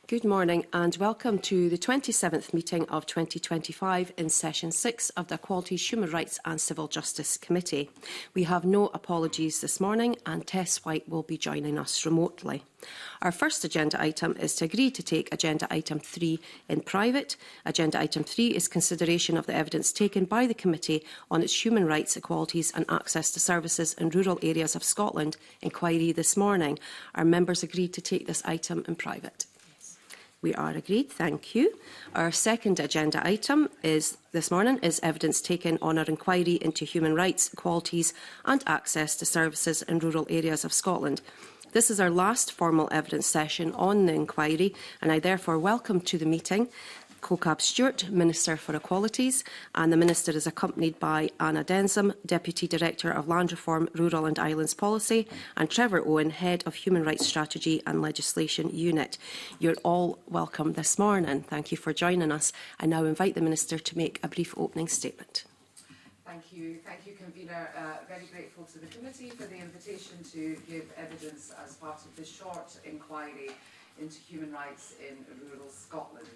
Good morning and welcome to the 27th meeting of 2025 in Session 6 of the Equalities, Human Rights and Civil Justice Committee. We have no apologies this morning and Tess White will be joining us remotely. Our first agenda item is to agree to take agenda item 3 in private. Agenda item 3 is consideration of the evidence taken by the committee on its human rights, equalities and access to services in rural areas of Scotland inquiry this morning. Our members agreed to take this item in private. We are agreed, thank you. Our second agenda item this morning is evidence taken on our inquiry into human rights, equalities and access to services in rural areas of Scotland. This is our last formal evidence session on the inquiry and I therefore welcome to the meeting Cocab Stewart, Minister for Equalities, and the Minister is accompanied by Anna Densham, Deputy Director of Land Reform, Rural and Islands Policy, and Trevor Owen, Head of Human Rights Strategy and Legislation Unit. You're all welcome this morning. Thank you for joining us. I now invite the Minister to make a brief opening statement. Thank you, Convener. Very grateful to the committee for the invitation to give evidence as part of this short inquiry into human rights in rural Scotland.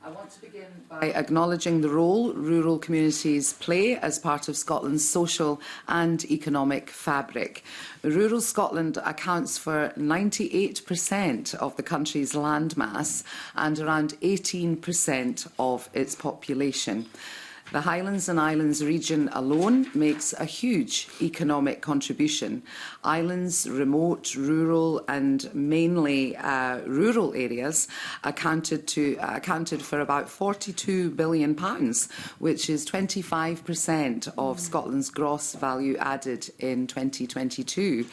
I want to begin by acknowledging the role rural communities play as part of Scotland's social and economic fabric. Rural Scotland accounts for 98% of the country's landmass and around 18% of its population. The Highlands and Islands region alone makes a huge economic contribution. Islands, remote, rural and mainly rural areas accounted for about £42 billion, which is 25% of Scotland's gross value added in 2022.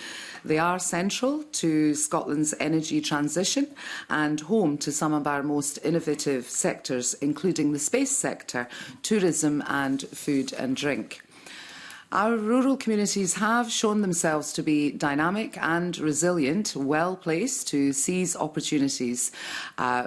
They are central to Scotland's energy transition and home to some of our most innovative sectors, including the space sector, tourism and food and drink. Our rural communities have shown themselves to be dynamic and resilient, well placed to seize opportunities,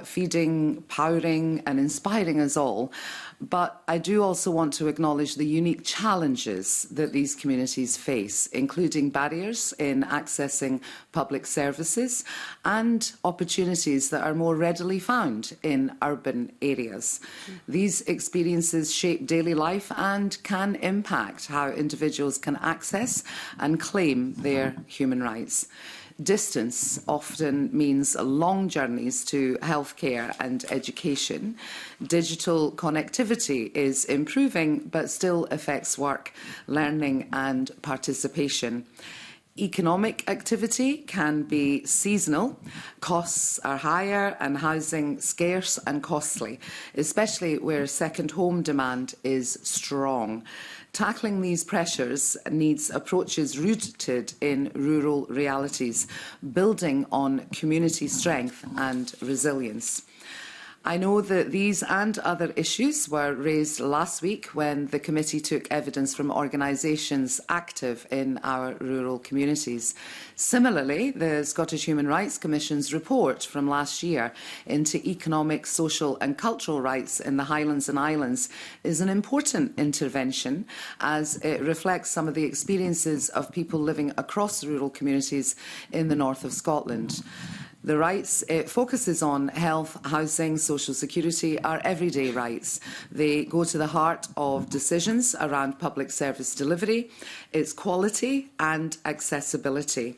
feeding, powering and inspiring us all. But I do also want to acknowledge the unique challenges that these communities face, including barriers in accessing public services and opportunities that are more readily found in urban areas. These experiences shape daily life and can impact how individuals can access and claim their human rights. Distance often means long journeys to healthcare and education. Digital connectivity is improving but still affects work, learning and participation. Economic activity can be seasonal, costs are higher and housing scarce and costly, especially where second home demand is strong. Tackling these pressures needs approaches rooted in rural realities, building on community strength and resilience. I know that these and other issues were raised last week when the committee took evidence from organisations active in our rural communities. Similarly, the Scottish Human Rights Commission's report from last year into economic, social and cultural rights in the Highlands and Islands is an important intervention as it reflects some of the experiences of people living across rural communities in the north of Scotland. The rights it focuses on health, housing, social security are everyday rights. They go to the heart of decisions around public service delivery, its quality and accessibility.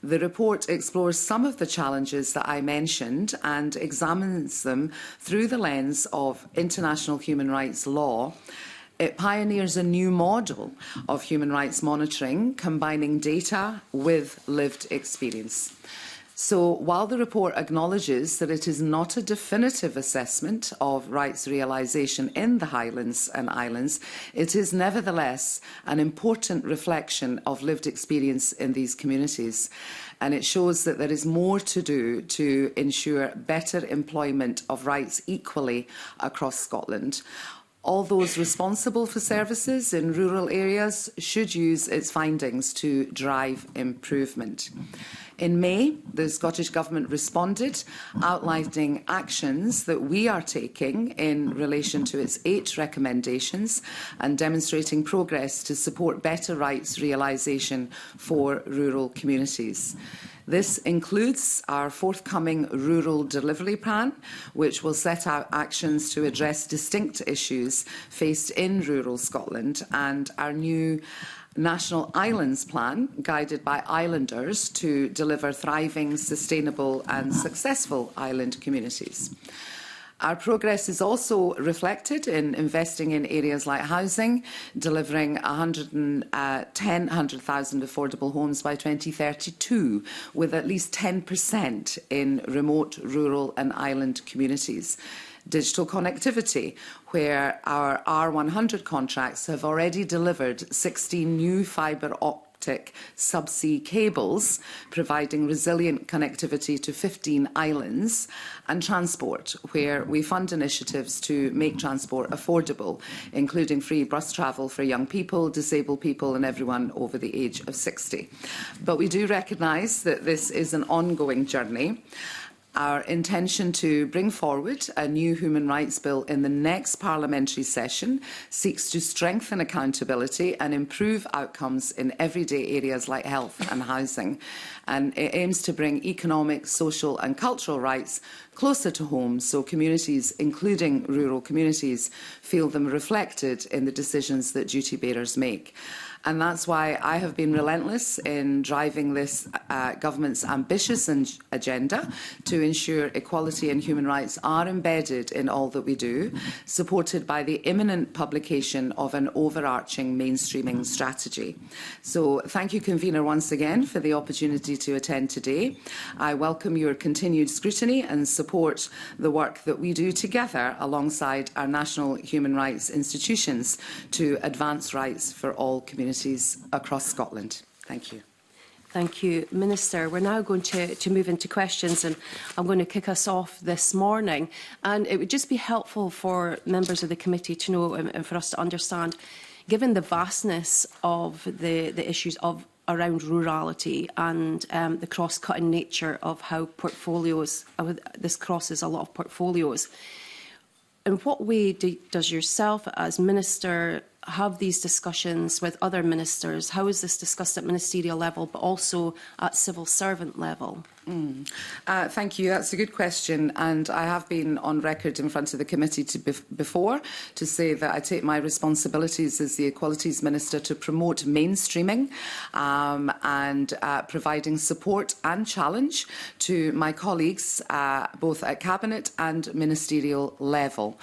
The report explores some of the challenges that I mentioned and examines them through the lens of international human rights law. It pioneers a new model of human rights monitoring, combining data with lived experience. So, while the report acknowledges that it is not a definitive assessment of rights realisation in the Highlands and Islands, it is nevertheless an important reflection of lived experience in these communities. And it shows that there is more to do to ensure better employment of rights equally across Scotland. All those responsible for services in rural areas should use its findings to drive improvement. In May, the Scottish Government responded, outlining actions that we are taking in relation to its 8 recommendations and demonstrating progress to support better rights realisation for rural communities. This includes our forthcoming Rural Delivery Plan, which will set out actions to address distinct issues faced in rural Scotland, and our new National Islands Plan, guided by islanders to deliver thriving, sustainable and successful island communities. Our progress is also reflected in investing in areas like housing, delivering 100,000 affordable homes by 2032, with at least 10% in remote, rural and island communities. Digital connectivity, where our R100 contracts have already delivered 16 new fibre optic subsea cables, providing resilient connectivity to 15 islands, and transport, where we fund initiatives to make transport affordable, including free bus travel for young people, disabled people and everyone over the age of 60. But we do recognise that this is an ongoing journey. Our intention to bring forward a new human rights bill in the next parliamentary session seeks to strengthen accountability and improve outcomes in everyday areas like health and housing. And it aims to bring economic, social and cultural rights closer to home, so communities, including rural communities, feel them reflected in the decisions that duty bearers make. And that's why I have been relentless in driving this government's ambitious agenda to ensure equality and human rights are embedded in all that we do, supported by the imminent publication of an overarching mainstreaming strategy. So thank you, Convener, once again for the opportunity to attend today. I welcome your continued scrutiny and support the work that we do together alongside our national human rights institutions to advance rights for all communities across Scotland. Thank you. Thank you, Minister. We're now going to move into questions, and I'm going to kick us off this morning. And it would just be helpful for members of the committee to know and for us to understand, given the vastness of the issues around rurality and the cross-cutting nature of how portfolios, this crosses a lot of portfolios, in what way does yourself as Minister have these discussions with other ministers? How is this discussed at ministerial level, but also at civil servant level? Thank you. That's a good question, and I have been on record in front of the committee before to say that I take my responsibilities as the Equalities Minister to promote mainstreaming and providing support and challenge to my colleagues both at Cabinet and ministerial level.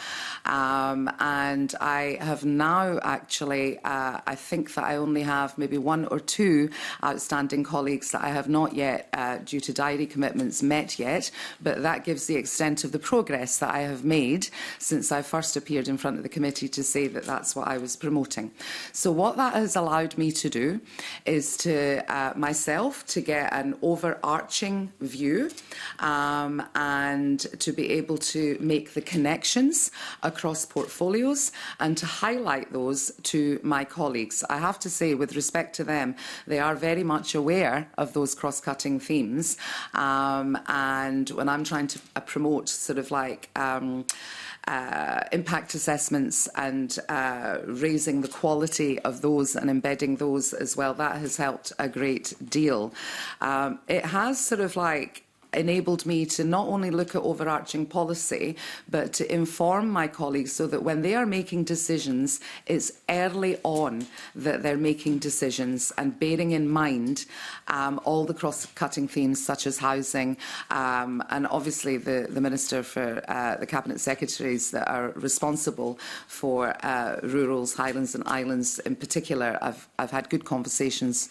And I have now actually, I think that I only have maybe 1 or 2 outstanding colleagues that I have not yet, due to diary commitments, met yet, but that gives the extent of the progress that I have made since I first appeared in front of the committee to say that that's what I was promoting. So what that has allowed me to do is to myself to get an overarching view and to be able to make the connections across portfolios and to highlight those to my colleagues. I have to say, with respect to them, they are very much aware of those cross-cutting themes. And when I'm trying to promote sort of like impact assessments and raising the quality of those and embedding those as well, that has helped a great deal. It has sort of like enabled me to not only look at overarching policy, but to inform my colleagues so that when they are making decisions, it's early on that they're making decisions and bearing in mind all the cross-cutting themes such as housing and obviously the Minister for the Cabinet Secretaries that are responsible for rurals, highlands and islands in particular. I've had good conversations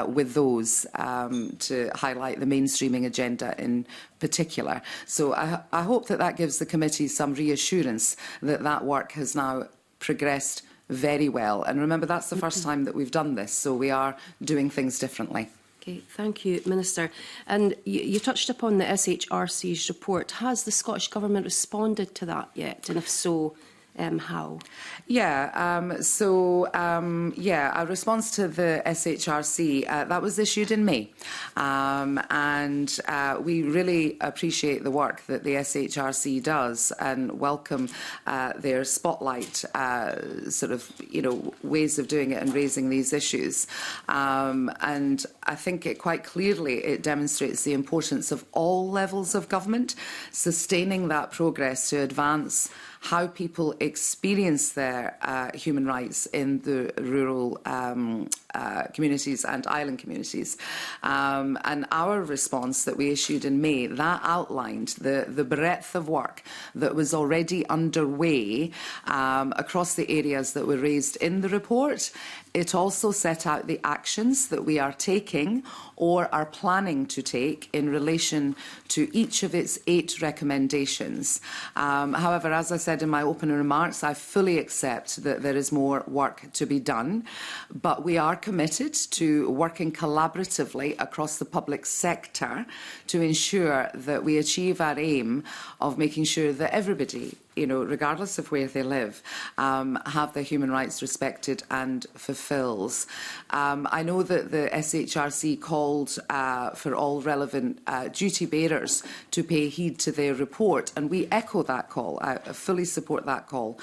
with those to highlight the mainstreaming agenda in particular. So I hope that that gives the committee some reassurance that that work has now progressed very well. And remember, that's the first time that we've done this, so we are doing things differently. Okay, thank you, Minister. And you touched upon the SHRC's report. Has the Scottish Government responded to that yet? And if so, how? Yeah, a response to the SHRC, that was issued in May. And we really appreciate the work that the SHRC does and welcome their spotlight ways of doing it and raising these issues. And I think quite clearly it demonstrates the importance of all levels of government, sustaining that progress to advance how people experience their human rights in the rural communities and island communities. And our response that we issued in May, that outlined the breadth of work that was already underway across the areas that were raised in the report. It also set out the actions that we are taking or are planning to take in relation to each of its 8 recommendations. However, as I said in my opening remarks, I fully accept that there is more work to be done, but we are committed to working collaboratively across the public sector to ensure that we achieve our aim of making sure that everybody, regardless of where they live, have their human rights respected and fulfilled. I know that the SHRC called for all relevant duty bearers to pay heed to their report, and we echo that call. I fully support that call,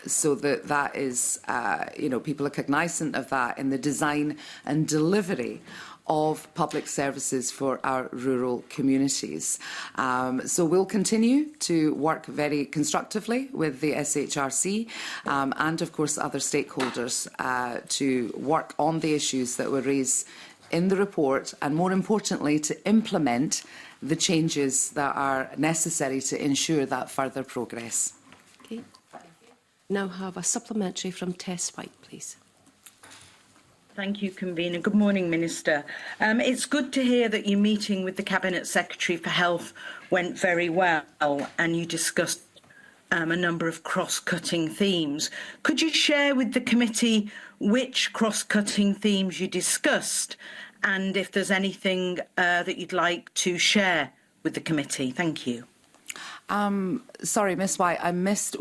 so that is, people are cognizant of that in the design and delivery of public services for our rural communities. So we'll continue to work very constructively with the SHRC and, of course, other stakeholders to work on the issues that were raised in the report and, more importantly, to implement the changes that are necessary to ensure that further progress. Okay. Now have a supplementary from Tess White, please. Thank you, Convener. Good morning, Minister. It's good to hear that your meeting with the Cabinet Secretary for Health went very well and you discussed a number of cross-cutting themes. Could you share with the committee which cross-cutting themes you discussed and if there's anything that you'd like to share with the committee? Thank you. Sorry, Ms White, I missed.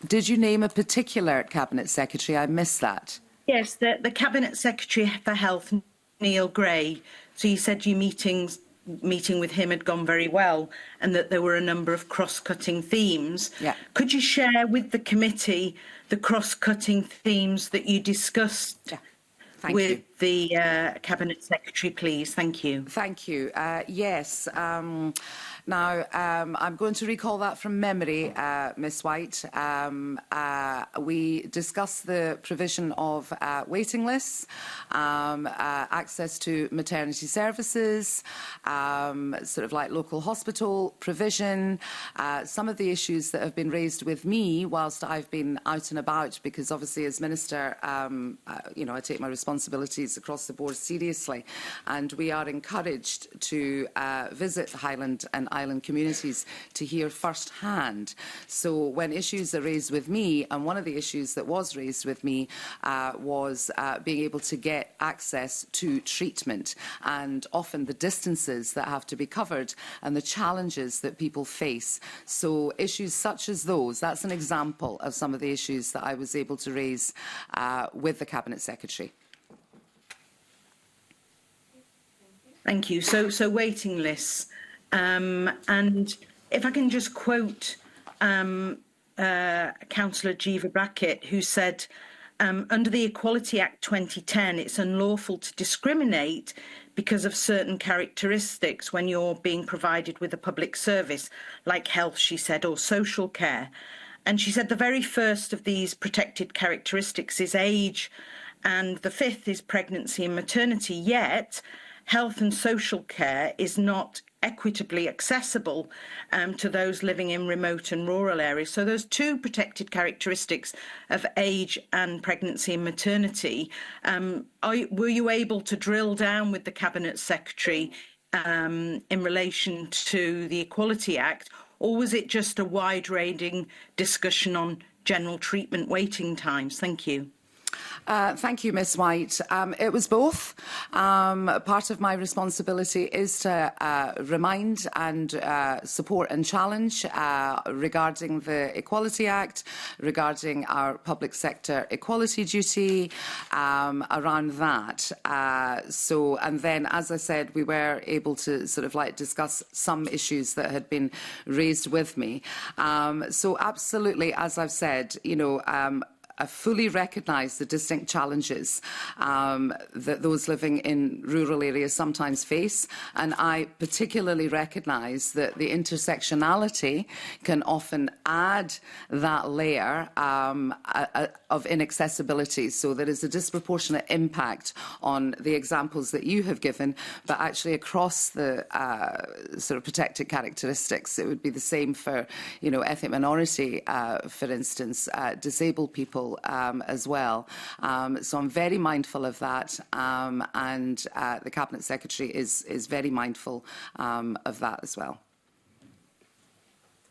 Did you name a particular Cabinet Secretary? I missed that. Yes, the Cabinet Secretary for Health, Neil Gray. So you said your meeting with him had gone very well and that there were a number of cross-cutting themes. Yeah. Could you share with the committee the cross-cutting themes that you discussed with the Cabinet Secretary, please? Thank you. Thank you. Yes. Now, I'm going to recall that from memory, Ms White. We discussed the provision of waiting lists, access to maternity services, like local hospital provision, some of the issues that have been raised with me whilst I've been out and about, because obviously as Minister, I take my responsibilities across the board seriously, and we are encouraged to visit Highland and Island communities to hear firsthand. So when issues are raised with me, and one of the issues that was raised with me was being able to get access to treatment, and often the distances that have to be covered and the challenges that people face. So issues such as those, that's an example of some of the issues that I was able to raise with the Cabinet Secretary. Thank you. So waiting lists. And if I can just quote Councillor Jiva Brackett, who said, under the Equality Act 2010, it's unlawful to discriminate because of certain characteristics when you're being provided with a public service, like health, she said, or social care. And she said the very first of these protected characteristics is age, and the fifth is pregnancy and maternity, yet health and social care is not equitably accessible to those living in remote and rural areas. So those two protected characteristics of age and pregnancy and maternity, were you able to drill down with the Cabinet Secretary in relation to the Equality Act, or was it just a wide-ranging discussion on general treatment waiting times? Thank you. Thank you, Ms White. It was both. Part of my responsibility is to remind and support and challenge regarding the Equality Act, regarding our public sector equality duty, around that. And then, as I said, we were able to sort of like discuss some issues that had been raised with me. So absolutely, as I've said, you know, I fully recognise the distinct challenges that those living in rural areas sometimes face, and I particularly recognise that the intersectionality can often add that layer of inaccessibility. So there is a disproportionate impact on the examples that you have given, but actually across the sort of protected characteristics. It would be the same for, you know, ethnic minority, for instance, disabled people as well. So I'm very mindful of that, and the Cabinet Secretary is very mindful of that as well.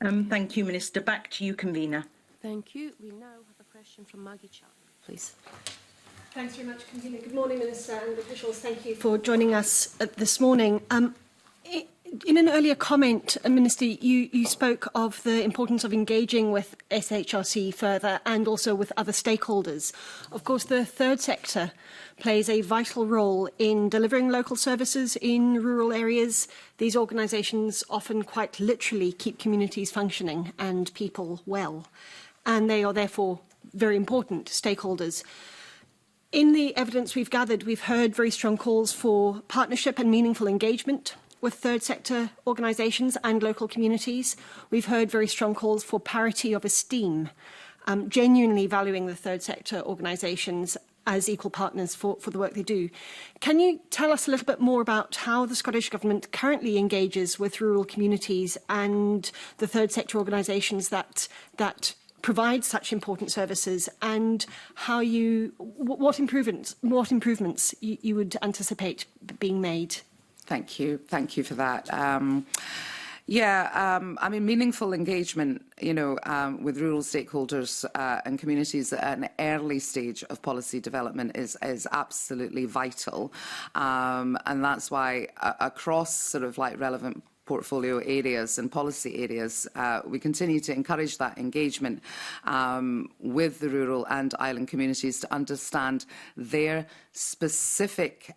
Thank you, Minister. Back to you, Convener. Thank you. We now have a question from Maggie Chan, please. Thanks very much, Convener. Good morning, Minister and officials. Thank you for joining us this morning. In an earlier comment, Minister, you spoke of the importance of engaging with SHRC further and also with other stakeholders. Of course, the third sector plays a vital role in delivering local services in rural areas. These organisations often quite literally keep communities functioning and people well, and they are therefore very important stakeholders. In the evidence we've gathered, we've heard very strong calls for partnership and meaningful engagement with third sector organisations and local communities. We've heard very strong calls for parity of esteem, genuinely valuing the third sector organisations as equal partners for the work they do. Can you tell us a little bit more about how the Scottish Government currently engages with rural communities and the third sector organisations that provide such important services, and how what improvements you would anticipate being made? Thank you for that. I mean, meaningful engagement, you know, with rural stakeholders and communities at an early stage of policy development is absolutely vital, and that's why across sort of like relevant portfolio areas and policy areas, we continue to encourage that engagement with the rural and island communities to understand their specific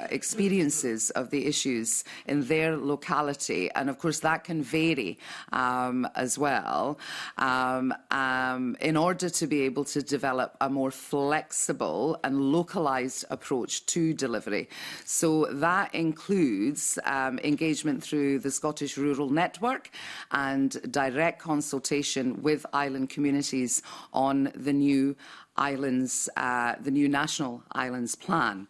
experiences of the issues in their locality, and of course that can vary as well, in order to be able to develop a more flexible and localised approach to delivery. So that includes engagement through the Scottish Rural Network and direct consultation with island communities on the new islands, the new National Islands Plan.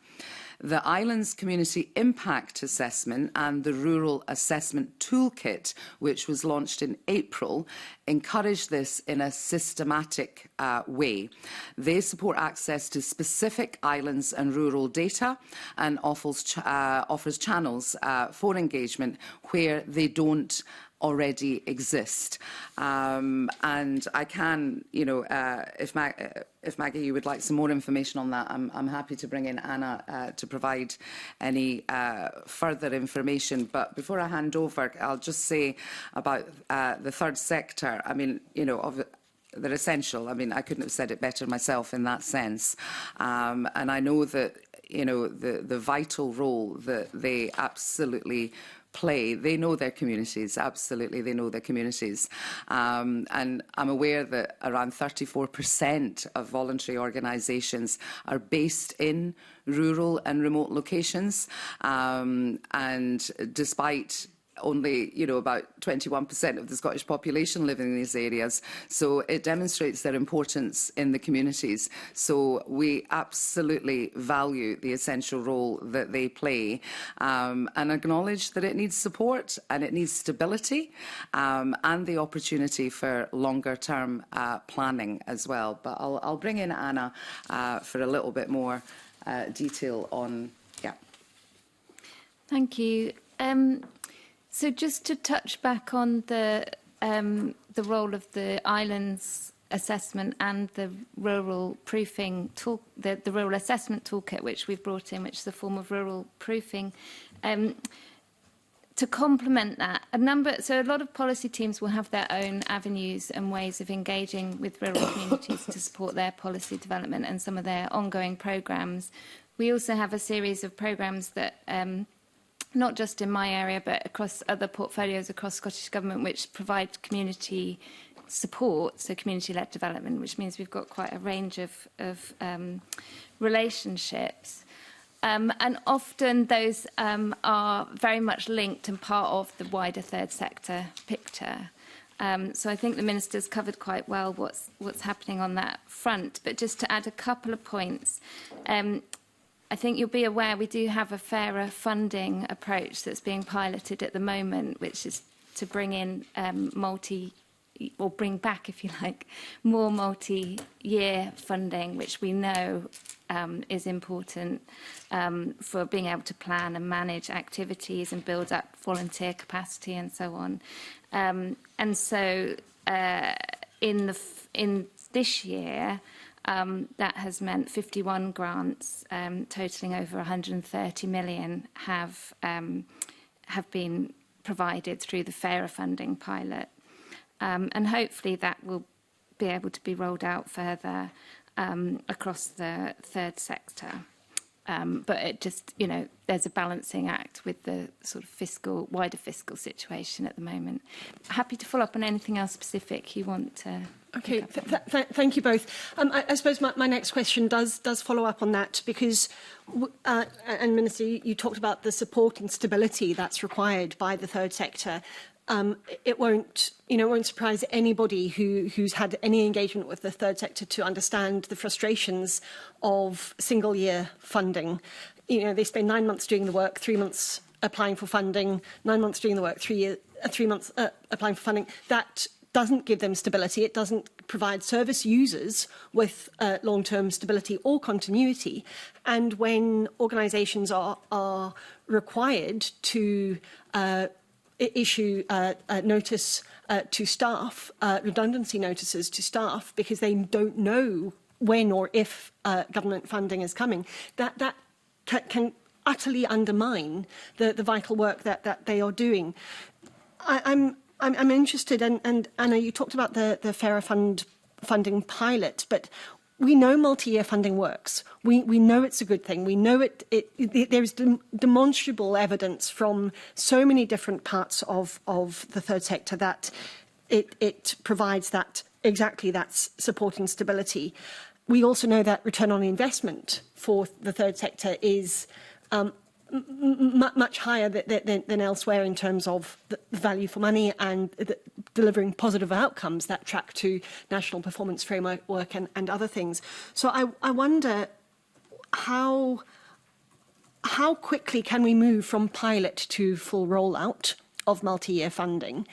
The Islands Community Impact Assessment and the Rural Assessment Toolkit, which was launched in April, encourage this in a systematic way. They support access to specific islands and rural data and offers channels for engagement where they don't already exist. And I can, you know, if Maggie, you would like some more information on that, I'm happy to bring in Anna to provide any further information. But before I hand over, I'll just say about the third sector. I mean, you know, they're essential. I mean, I couldn't have said it better myself in that sense. And I know that, you know, the vital role that they absolutely play. They know their communities, absolutely, they know their communities. And I'm aware that around 34% of voluntary organisations are based in rural and remote locations. And despite only, you know, about 21% of the Scottish population living in these areas. So it demonstrates their importance in the communities. So we absolutely value the essential role that they play, and acknowledge that it needs support and it needs stability, and the opportunity for longer term planning as well. But I'll bring in Anna for a little bit more detail on, Thank you. So just to touch back on the role of the islands assessment and the rural proofing tool, the rural assessment toolkit, which we've brought in, which is a form of rural proofing. To complement that, so a lot of policy teams will have their own avenues and ways of engaging with rural communities to support their policy development and some of their ongoing programmes. We also have a series of programmes that, not just in my area, but across other portfolios across Scottish Government, which provide community support, so community-led development, which means we've got quite a range of relationships. And often those are very much linked and part of the wider third sector picture. So I think the Minister's covered quite well what's happening on that front. But just to add a couple of points, I think you'll be aware we do have a fairer funding approach that's being piloted at the moment, which is to bring in or bring back, if you like, more multi-year funding, which we know is important for being able to plan and manage activities and build up volunteer capacity and so on. And so in this year, that has meant 51 grants totaling over 130 million have been provided through the fairer funding pilot. And hopefully that will be able to be rolled out further across the third sector. But it just, there's a balancing act with the sort of wider fiscal situation at the moment. Happy to follow up on anything else specific you want to. Okay, thank you both. I suppose my next question does follow up on that because, and Minister, you talked about the support and stability that's required by the third sector. It won't surprise anybody who's had any engagement with the third sector to understand the frustrations of single-year funding. They spend 9 months doing the work, 3 months applying for funding, 9 months doing the work, 3 months applying for funding. That doesn't give them stability. It doesn't provide service users with long-term stability or continuity. And when organisations are required to issue notice to staff, redundancy notices to staff, because they don't know when or if government funding is coming, that can utterly undermine the vital work that they are doing. I'm interested, and Anna, you talked about the fairer funding pilot, but we know multi-year funding works. We know it's a good thing. We know there's demonstrable evidence from so many different parts of the third sector that it provides exactly that support and stability. We also know that return on investment for the third sector is much higher than elsewhere in terms of the value for money and delivering positive outcomes that track to national performance framework and other things. So I wonder how quickly can we move from pilot to full rollout of multi-year funding?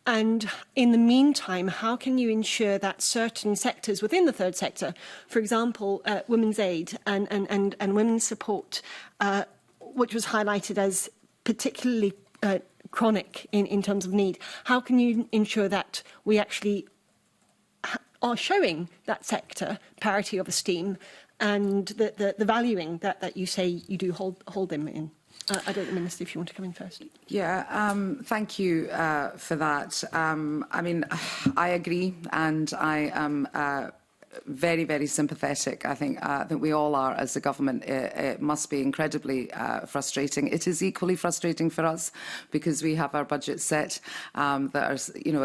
And in the meantime, how can you ensure that certain sectors within the third sector, for example, women's aid and women's support, which was highlighted as particularly chronic in terms of need, how can you ensure that we actually are showing that sector parity of esteem and the valuing that you say you do hold them in? I don't know, Minister, if you want to come in first. Yeah, thank you for that. I agree, and I am very, very sympathetic. I think that we all are as a government. It must be incredibly frustrating. It is equally frustrating for us because we have our budget set that are,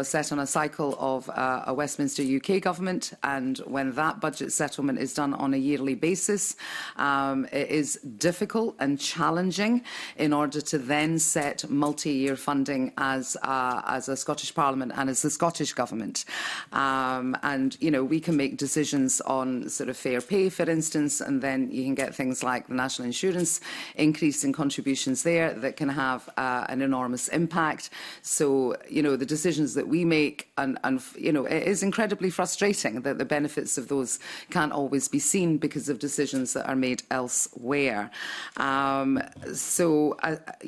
set on a cycle of a Westminster UK government, and when that budget settlement is done on a yearly basis, it is difficult and challenging in order to then set multi-year funding as a Scottish Parliament and as the Scottish government. We can make decisions decisions on sort of fair pay, for instance, and then you can get things like the national insurance increase in contributions there that can have an enormous impact. So, you know, the decisions that we make, and you know, it is incredibly frustrating that the benefits of those can't always be seen because of decisions that are made elsewhere.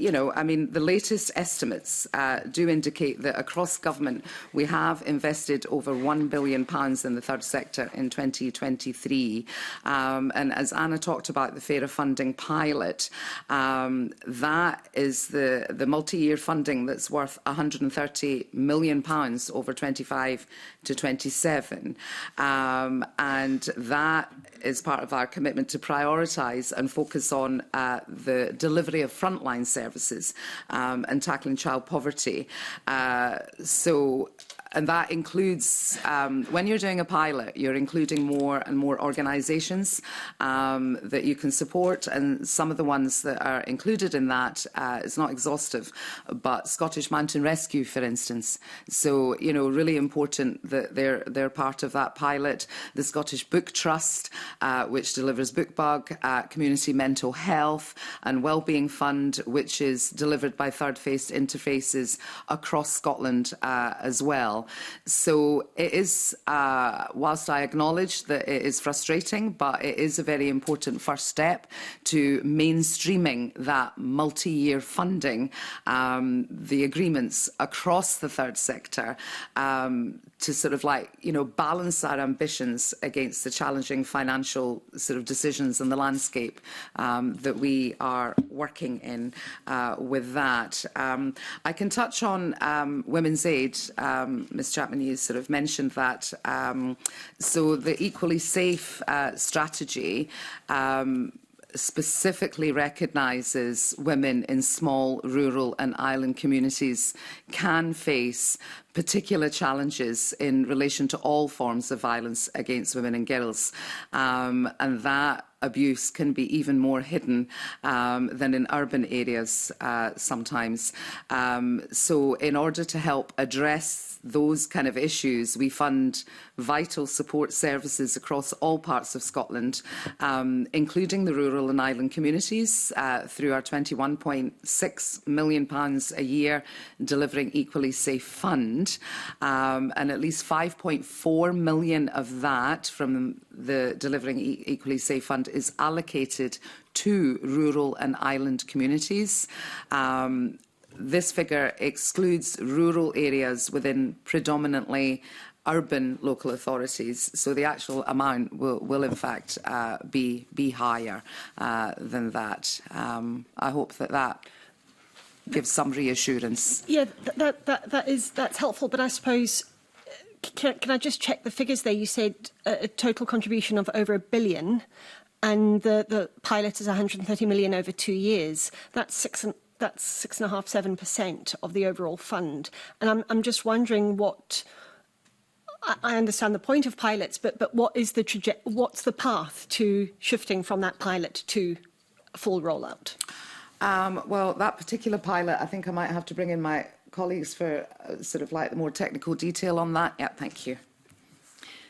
You know, I mean, the latest estimates do indicate that across government we have invested over £1 billion in the third sector in 2023. And as Anna talked about the fairer funding pilot, that is the multi-year funding that's worth £130 million over 25 to 27. And that is part of our commitment to prioritise and focus on the delivery of frontline services and tackling child poverty. And that includes, when you're doing a pilot, you're including more and more organisations that you can support. And some of the ones that are included in that, it's not exhaustive, but Scottish Mountain Rescue, for instance. So, you know, really important that they're part of that pilot. The Scottish Book Trust, which delivers BookBug, Community Mental Health and Wellbeing Fund, which is delivered by third face interfaces across Scotland as well. So it is, whilst I acknowledge that it is frustrating, but it is a very important first step to mainstreaming that multi-year funding, the agreements across the third sector, to sort of like, you know, balance our ambitions against the challenging financial sort of decisions and the landscape that we are working in with that. I can touch on Women's Aid. Ms Chapman, you sort of mentioned that. So the Equally Safe strategy specifically recognises women in small, rural and island communities can face particular challenges in relation to all forms of violence against women and girls. And that abuse can be even more hidden than in urban areas sometimes. So in order to help address those kind of issues, we fund vital support services across all parts of Scotland, including the rural and island communities, through our £21.6 million a year Delivering Equally Safe Fund. And at least 5.4 million of that from the Delivering Equally Safe Fund is allocated to rural and island communities. This figure excludes rural areas within predominantly urban local authorities, so the actual amount will in fact be higher than that. I hope that gives some reassurance. Yeah, that's helpful, but I suppose, can I just check the figures there? You said a total contribution of over £1 billion, and the pilot is 130 million over 2 years. That's 6.5–7% of the overall fund. And I'm just wondering what, I understand the point of pilots, but what is what's the path to shifting from that pilot to a full rollout? Well, that particular pilot, I think I might have to bring in my colleagues for sort of like the more technical detail on that. Yeah, thank you.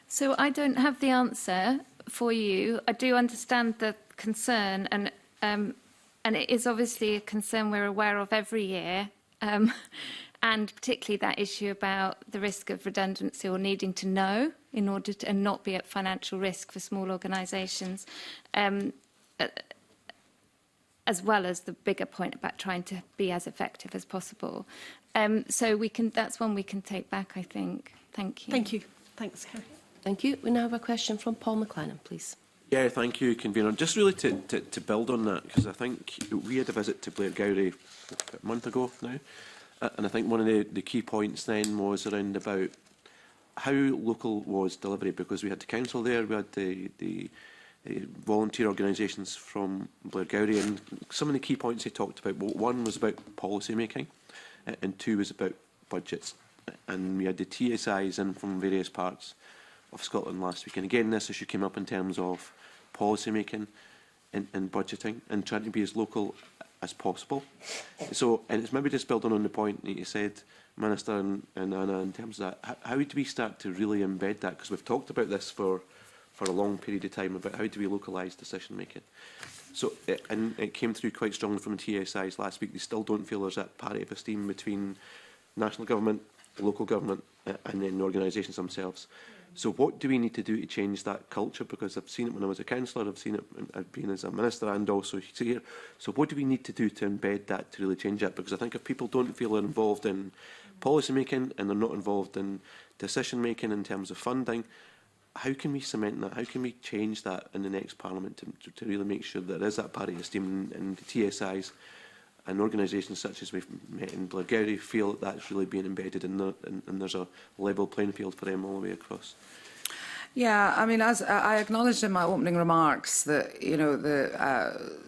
So I don't have the answer for you. I do understand the concern, and it is obviously a concern we're aware of every year, and particularly that issue about the risk of redundancy or needing to know in order to and not be at financial risk for small organisations, as well as the bigger point about trying to be as effective as possible. So that's one we can take back, I think. Thank you. Thank you. Thanks, Kerry. Thank you. We now have a question from Paul McLennan, please. Yeah, thank you, Convener. Just really to build on that, because I think we had a visit to Blairgowrie a month ago now, and I think one of the key points then was around about how local was delivery, because we had the council there, we had the volunteer organisations from Blairgowrie, and some of the key points they talked about, well, one was about policy making, and two was about budgets. And we had the TSIs in from various parts of Scotland last week. And again, this issue came up in terms of policy making and budgeting and trying to be as local as possible. So, and it's maybe just building on the point that you said, Minister and Anna, in terms of that, how do we start to really embed that? Because we've talked about this for for a long period of time about how do we localise decision making. So, and it came through quite strongly from the TSIs last week. They still don't feel there's that parity of esteem between national government, local government, and then the organisations themselves. So what do we need to do to change that culture? Because I've seen it when I was a councillor, I've seen it when I've been as a minister and also here. So what do we need to do to embed that, to really change that? Because I think if people don't feel they're involved in policy making and they're not involved in decision making in terms of funding, how can we cement that? How can we change that in the next Parliament to really make sure that there is that parity of esteem in the TSIs and organisations such as we've met in Blairgowrie feel that that's really being embedded in there and there's a level playing field for them all the way across? Yeah, I mean, as I acknowledged in my opening remarks that, you know, the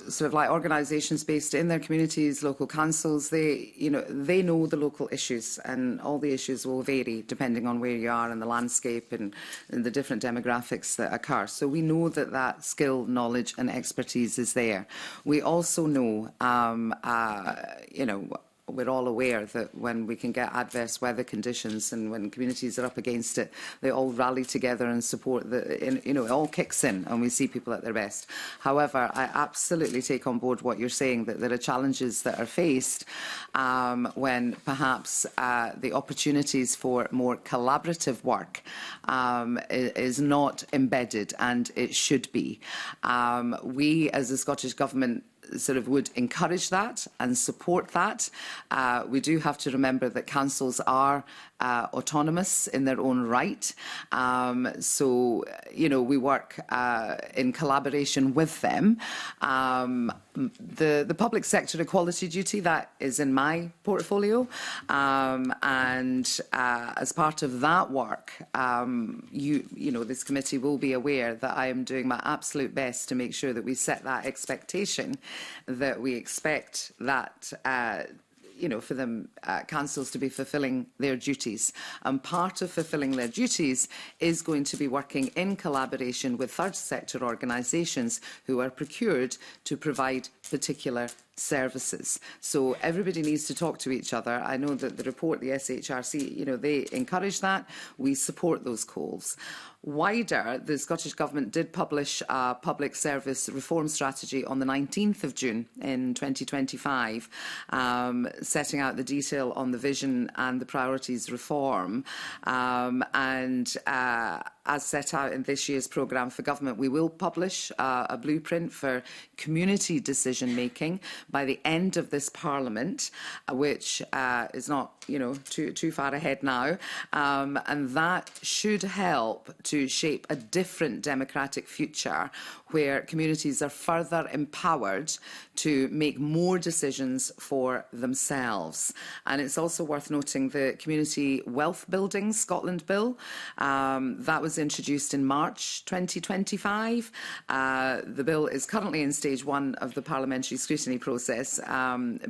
sort of like organisations based in their communities, local councils, they know the local issues, and all the issues will vary depending on where you are in the landscape and the different demographics that occur. So we know that that skill, knowledge and expertise is there. We also know, you know, we're all aware that when we can get adverse weather conditions and when communities are up against it, they all rally together and support. You know, it all kicks in and we see people at their best. However, I absolutely take on board what you're saying, that there are challenges that are faced when perhaps the opportunities for more collaborative work is not embedded, and it should be. We, as the Scottish Government, sort of would encourage that and support that. We do have to remember that councils are autonomous in their own right. So, you know, we work in collaboration with them. The public sector equality duty, that is in my portfolio. And as part of that work, you know, this committee will be aware that I am doing my absolute best to make sure that we set that expectation, that we expect that you know, for them, councils to be fulfilling their duties. And part of fulfilling their duties is going to be working in collaboration with third sector organisations who are procured to provide particular services. So everybody needs to talk to each other. I know that the report, the SHRC, you know, they encourage that. We support those calls. Wider, the Scottish Government did publish a public service reform strategy on the 19th of June in 2025, setting out the detail on the vision and the priorities reform. As set out in this year's programme for government, we will publish a blueprint for community decision making by the end of this Parliament, which is not, you know, too far ahead now, and that should help to shape a different democratic future where communities are further empowered to make more decisions for themselves. And it's also worth noting the Community Wealth Building Scotland Bill that was introduced in March 2025. The bill is currently in stage 1 of the parliamentary scrutiny process,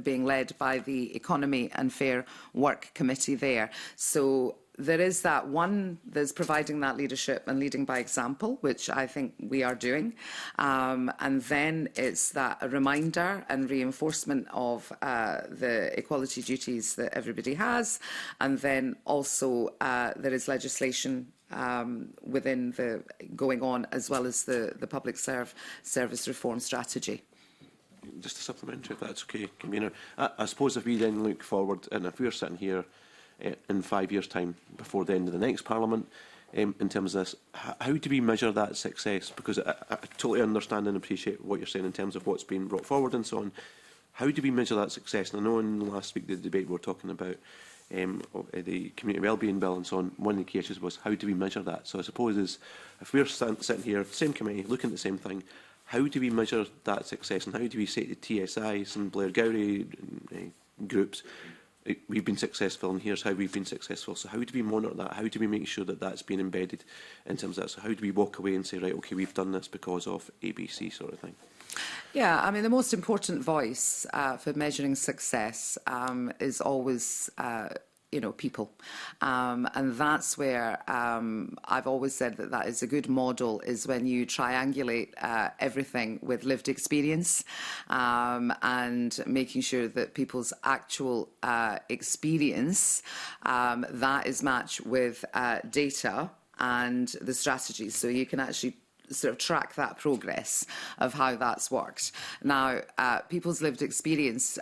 being led by the Economy and Fair Work Committee there. So there is that one that's providing that leadership and leading by example, which I think we are doing. And then it's that a reminder and reinforcement of the equality duties that everybody has. And then also there is legislation within the going on, as well as the public service reform strategy. Just a supplementary, if that's okay, Convener. I suppose if we then look forward, and if we're sitting here in 5 years' time, before the end of the next Parliament, in terms of this, how do we measure that success? Because I totally understand and appreciate what you're saying in terms of what's been brought forward and so on. How do we measure that success? And I know in last week the debate we were talking about the community wellbeing bill and so on, one of the key issues was how do we measure that? So I suppose if we're sitting here, same committee, looking at the same thing, how do we measure that success, and how do we say to TSIs and Blairgowrie groups, we've been successful and here's how we've been successful? So how do we monitor that? How do we make sure that that's been embedded in terms of that? So how do we walk away and say, right, okay, we've done this because of ABC sort of thing? Yeah, I mean, the most important voice for measuring success is always you know, people. And that's where I've always said that that is a good model, is when you triangulate everything with lived experience and making sure that people's actual experience, that is matched with data and the strategies. So you can actually sort of track that progress of how that's worked. Now, people's lived experience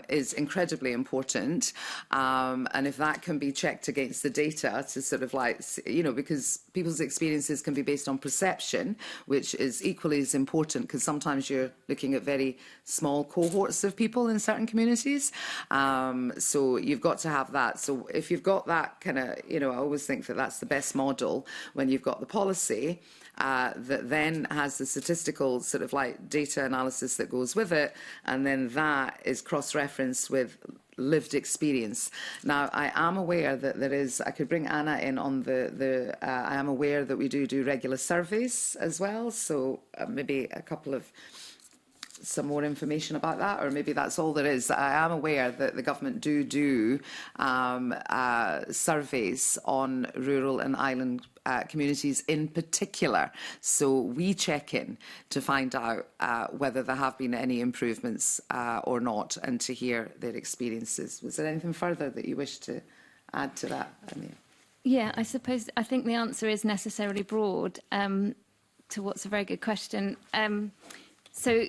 is incredibly important, and if that can be checked against the data to sort of like, you know, because people's experiences can be based on perception, which is equally as important, because sometimes you're looking at very small cohorts of people in certain communities. So you've got to have that. So if you've got that kind of, you know, I always think that that's the best model when you've got the policy that then has the statistical sort of like data analysis that goes with it, and then that is cross-referenced with lived experience. Now, I am aware that there is, I could bring Anna in on I am aware that we do regular surveys as well, so maybe some more information about that, or maybe that's all there is. I am aware that the government do surveys on rural and island communities in particular. So we check in to find out whether there have been any improvements or not, and to hear their experiences. Was there anything further that you wish to add to that, Anya? Yeah, I think the answer is necessarily broad to what's a very good question. So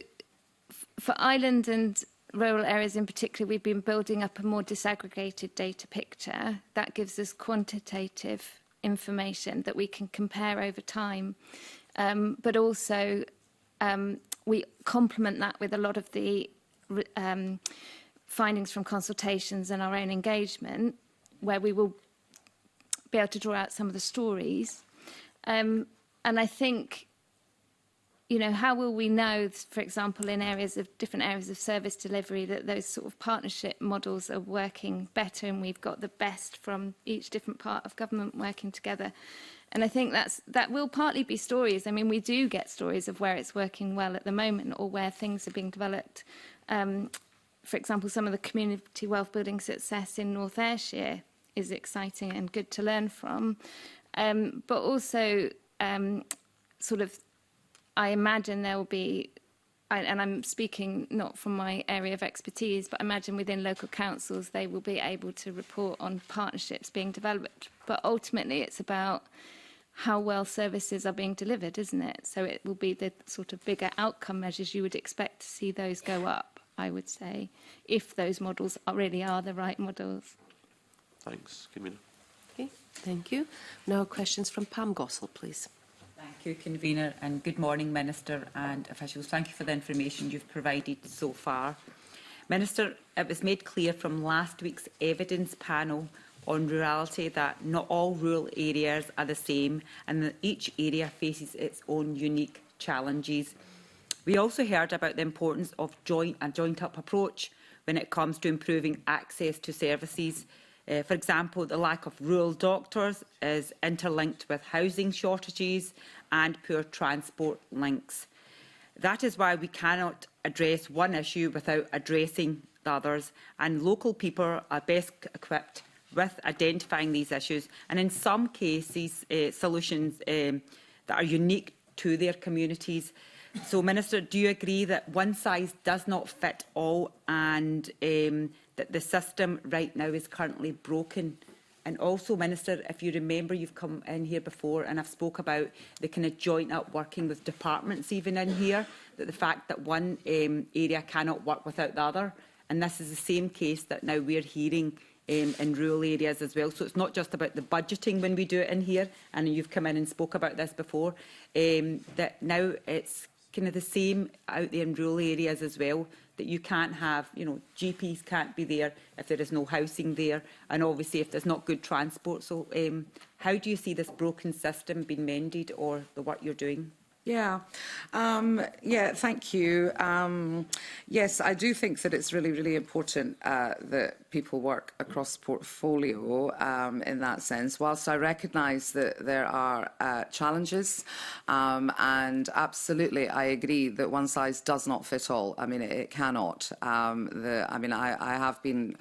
for island and rural areas in particular, we've been building up a more disaggregated data picture that gives us quantitative information that we can compare over time. But also we complement that with a lot of the findings from consultations and our own engagement, where we will be able to draw out some of the stories. And I think, you know, how will we know, for example, in different areas of service delivery, that those sort of partnership models are working better and we've got the best from each different part of government working together? And I think that will partly be stories. I mean, we do get stories of where it's working well at the moment, or where things are being developed. For example, some of the community wealth building success in North Ayrshire is exciting and good to learn from. But also sort of, I imagine there will be, and I'm speaking not from my area of expertise, but I imagine within local councils they will be able to report on partnerships being developed. But ultimately it's about how well services are being delivered, isn't it? So it will be the sort of bigger outcome measures. You would expect to see those go up, I would say, if those models really are the right models. Thanks, Convener. Okay, thank you. Now questions from Pam Gossel, please. Thank you, Convener, and good morning, Minister and officials. Thank you for the information you've provided so far. Minister, it was made clear from last week's evidence panel on rurality that not all rural areas are the same, and that each area faces its own unique challenges. We also heard about the importance of a joint-up approach when it comes to improving access to services. For example, the lack of rural doctors is interlinked with housing shortages and poor transport links. That is why we cannot address one issue without addressing the others, and local people are best equipped with identifying these issues, and in some cases solutions that are unique to their communities. So, Minister, do you agree that one size does not fit all, and that the system right now is currently broken? And also, Minister, if you remember, you've come in here before and I've spoke about the kind of joint up working with departments even in here, that the fact that one area cannot work without the other. And this is the same case that now we're hearing in rural areas as well. So it's not just about the budgeting when we do it in here, and you've come in and spoke about this before, that now it's kind of the same out there in rural areas as well, that you can't have, you know, GPs can't be there if there is no housing there, and obviously if there's not good transport. So how do you see this broken system being mended, or the work you're doing? Yeah, thank you. Yes, I do think that it's really, really important that people work across portfolio in that sense, whilst I recognise that there are challenges, and absolutely I agree that one size does not fit all. I mean, it cannot. I have been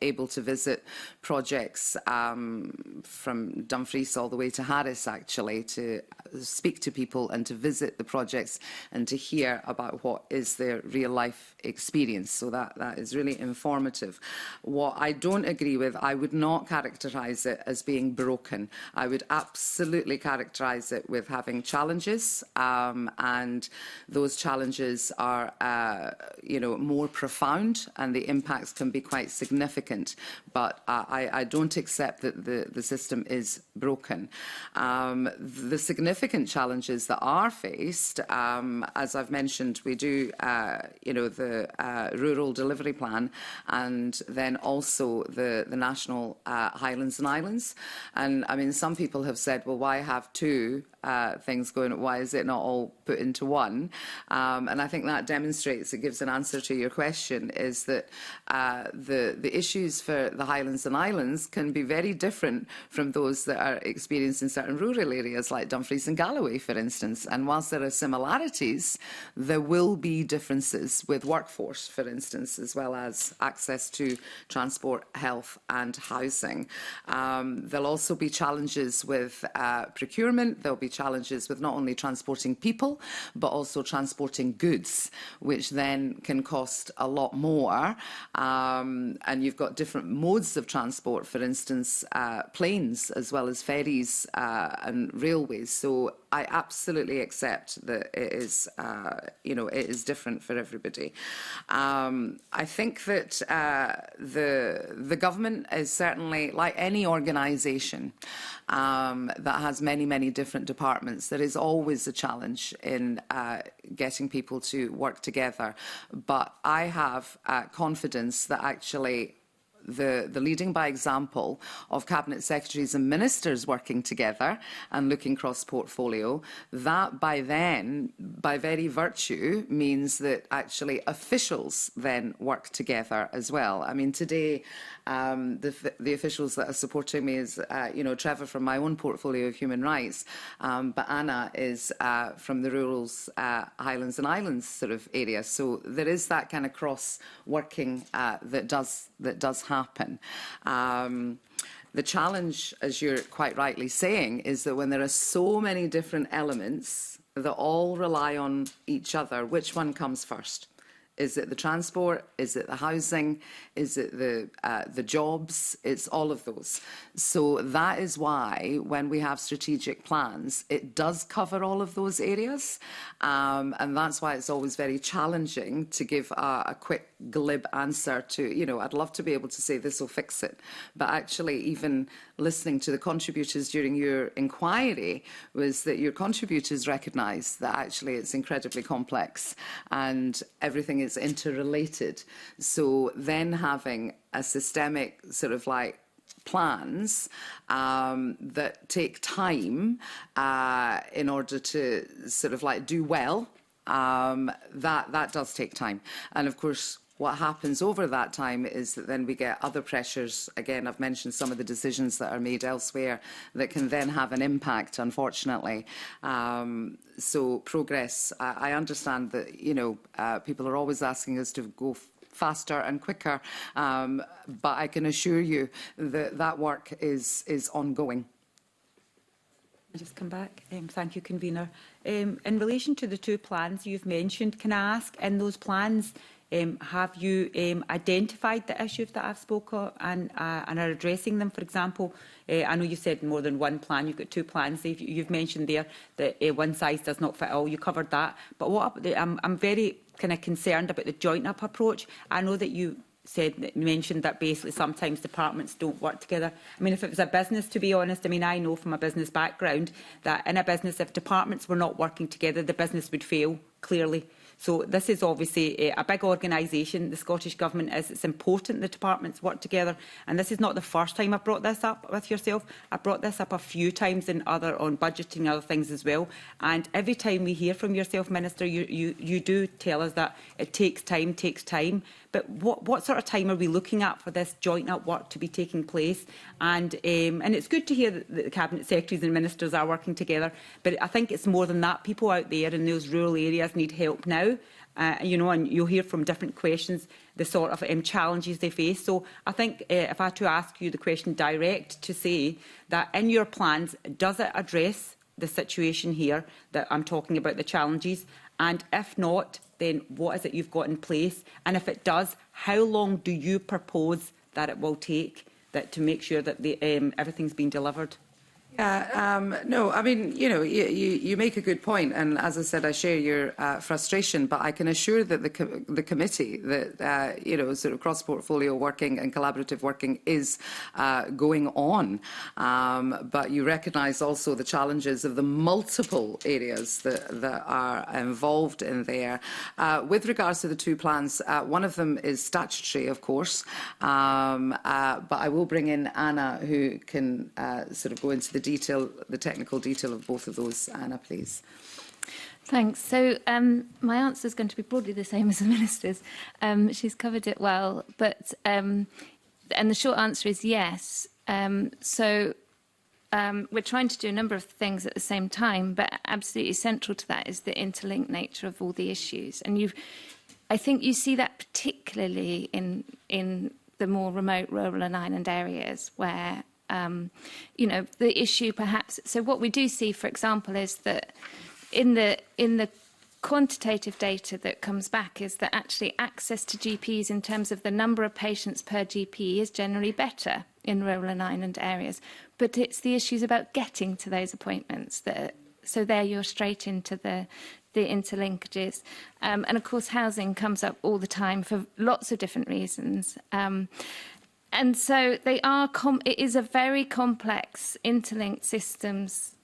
able to visit projects from Dumfries all the way to Harris, actually, to speak to people and to visit the projects and to hear about what is their real life experience. So that is really informative. What I don't agree with, I would not characterise it as being broken. I would absolutely characterise it with having challenges, and those challenges are, more profound, and the impacts can be quite significant. But I don't accept that the system is broken. The significant challenges that are faced, as I've mentioned, we do, the Rural Delivery Plan, and then also the National Highlands and Islands. And I mean, some people have said, well, why have two things going? Why is it not all put into one? And I think that demonstrates, it gives an answer to your question, is that the issues for the Highlands and Islands can be very different from those that are experienced in certain rural areas like Dumfries and Galloway, for instance. And whilst there are similarities, there will be differences with workforce, for instance, as well as access to transport, health and housing. There'll also be challenges with procurement. There'll be challenges with not only transporting people, but also transporting goods, which then can cost a lot more. And you've got different modes of transport, for instance, planes as well as ferries and railways. So I absolutely accept that it is, it is different for everybody. I think that the government is certainly, like any organisation that has many, many different departments, there is always a challenge in getting people to work together. But I have confidence that actually the leading by example of Cabinet Secretaries and Ministers working together and looking cross-portfolio, that by very virtue, means that actually officials then work together as well. I mean, today, the officials that are supporting me is, Trevor from my own portfolio of human rights, but Anna is from the Rural's Highlands and Islands sort of area. So there is that kind of cross-working that does happen. The challenge, as you're quite rightly saying, is that when there are so many different elements that all rely on each other, which one comes first? Is it the transport? Is it the housing? Is it the jobs? It's all of those. So that is why when we have strategic plans, it does cover all of those areas. And that's why it's always very challenging to give a quick, glib answer to, I'd love to be able to say this will fix it. But actually, even listening to the contributors during your inquiry was that your contributors recognised that actually it's incredibly complex and everything is interrelated. So then having a systemic sort of like plans that take time in order to sort of like do well, that does take time. And of course, what happens over that time is that then we get other pressures. Again, I've mentioned some of the decisions that are made elsewhere that can then have an impact, unfortunately. So progress, I understand that, people are always asking us to go faster and quicker, but I can assure you that that work is ongoing. I'll just come back. Thank you, Convener. In relation to the two plans you've mentioned, can I ask, in those plans, have you identified the issues that I've spoken and are addressing them? For example, I know you said more than one plan. You've got two plans. You've mentioned there that one size does not fit all. You covered that. But I'm very kind of concerned about the joint-up approach. I know that you mentioned that basically sometimes departments don't work together. I mean, if it was a business, to be honest, I know from a business background that in a business, if departments were not working together, the business would fail, clearly. So this is obviously a big organisation. The Scottish Government is. It's important the departments work together. And this is not the first time I've brought this up with yourself. I've brought this up a few times on budgeting and other things as well. And every time we hear from yourself, Minister, you do tell us that it takes time. But what sort of time are we looking at for this joint-up work to be taking place? And it's good to hear that the Cabinet Secretaries and Ministers are working together. But I think it's more than that. People out there in those rural areas need help now. And you'll hear from different questions the sort of challenges they face. So I think if I had to ask you the question direct, to say that in your plans, does it address the situation here, that I'm talking about the challenges? And if not, then what is it you've got in place? And if it does, how long do you propose that it will take to make sure that everything's been delivered? No, I mean, you make a good point, and as I said, I share your frustration, but I can assure that the committee, that, sort of cross-portfolio working and collaborative working is going on. But you recognise also the challenges of the multiple areas that are involved in there. With regards to the two plans, one of them is statutory, of course, but I will bring in Anna, who can sort of go into the technical detail of both of those. Anna, please. Thanks. So my answer is going to be broadly the same as the Minister's. She's covered it well, but and the short answer is yes. We're trying to do a number of things at the same time, but absolutely central to that is the interlinked nature of all the issues. And I think you see that particularly in the more remote rural and island areas where the issue perhaps. So what we do see, for example, is that in the quantitative data that comes back is that actually access to GPs in terms of the number of patients per GP is generally better in rural and island areas. But it's the issues about getting to those appointments so there you're straight into the interlinkages. And of course, housing comes up all the time for lots of different reasons. And so it is a very complex interlinked systems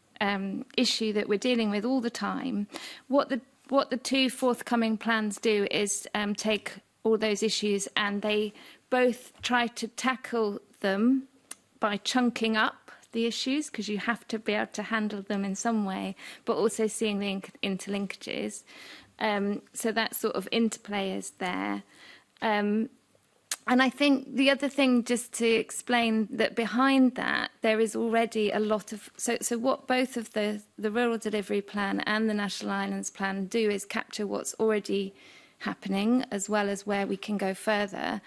issue that we're dealing with all the time. What the two forthcoming plans do is take all those issues, and they both try to tackle them by chunking up the issues, because you have to be able to handle them in some way, but also seeing the interlinkages. So that sort of interplay is there. And I think the other thing, just to explain that behind that, there is already a lot of... So what both of the Rural Delivery Plan and the National Islands Plan do is capture what's already happening, as well as where we can go further.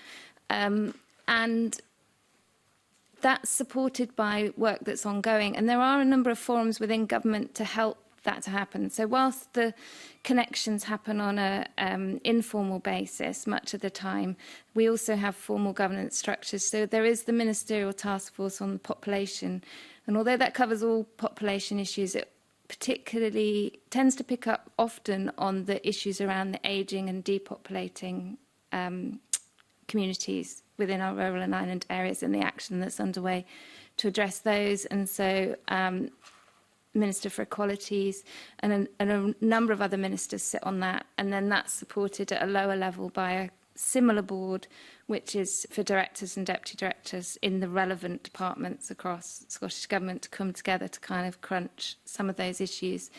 And that's supported by work that's ongoing. And there are a number of forums within government to help that to happen. So whilst the connections happen on an informal basis much of the time, we also have formal governance structures. So there is the Ministerial Task Force on the Population, and although that covers all population issues, it particularly tends to pick up often on the issues around the ageing and depopulating communities within our rural and island areas, and the action that's underway to address those. And so Minister for Equalities and a number of other ministers sit on that, and then that's supported at a lower level by a similar board, which is for directors and deputy directors in the relevant departments across Scottish Government to come together to kind of crunch some of those issues.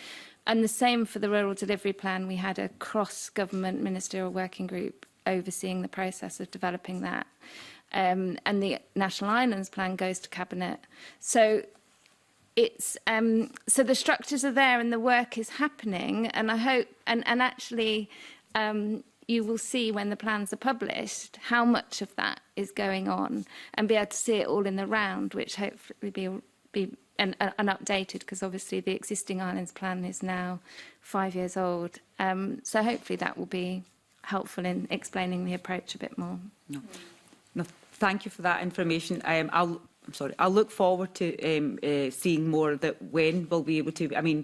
And the same for the Rural Delivery Plan. We had a cross-government ministerial working group overseeing the process of developing that. And the National Islands Plan goes to Cabinet. So it's so the structures are there and the work is happening, and I hope and actually you will see when the plans are published how much of that is going on, and be able to see it all in the round, which hopefully be an updated, because obviously the existing Islands Plan is now 5 years old. So hopefully that will be helpful in explaining the approach a bit more. No, thank you for that information. I'll look forward to seeing more that when we'll be able to,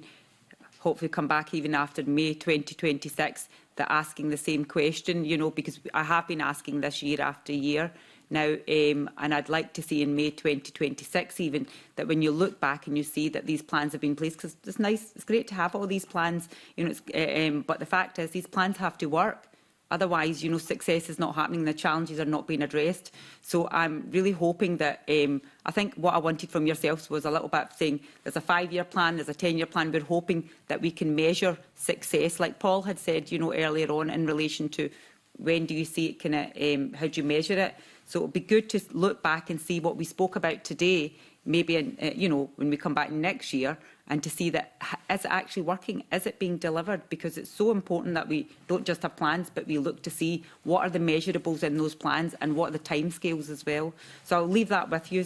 hopefully come back even after May 2026, that asking the same question, because I have been asking this year after year now, and I'd like to see in May 2026 even, that when you look back and you see that these plans have been placed, because it's nice, it's great to have all these plans, but the fact is these plans have to work. Otherwise, success is not happening, the challenges are not being addressed. So I'm really hoping that, I think what I wanted from yourselves was a little bit saying there's a 5-year plan, there's a 10-year plan. We're hoping that we can measure success, like Paul had said, earlier on, in relation to when do you see it, how do you measure it? So it would be good to look back and see what we spoke about today, maybe when we come back next year, and to see that, is it actually working? Is it being delivered? Because it's so important that we don't just have plans, but we look to see what are the measurables in those plans and what are the timescales as well. So I'll leave that with you.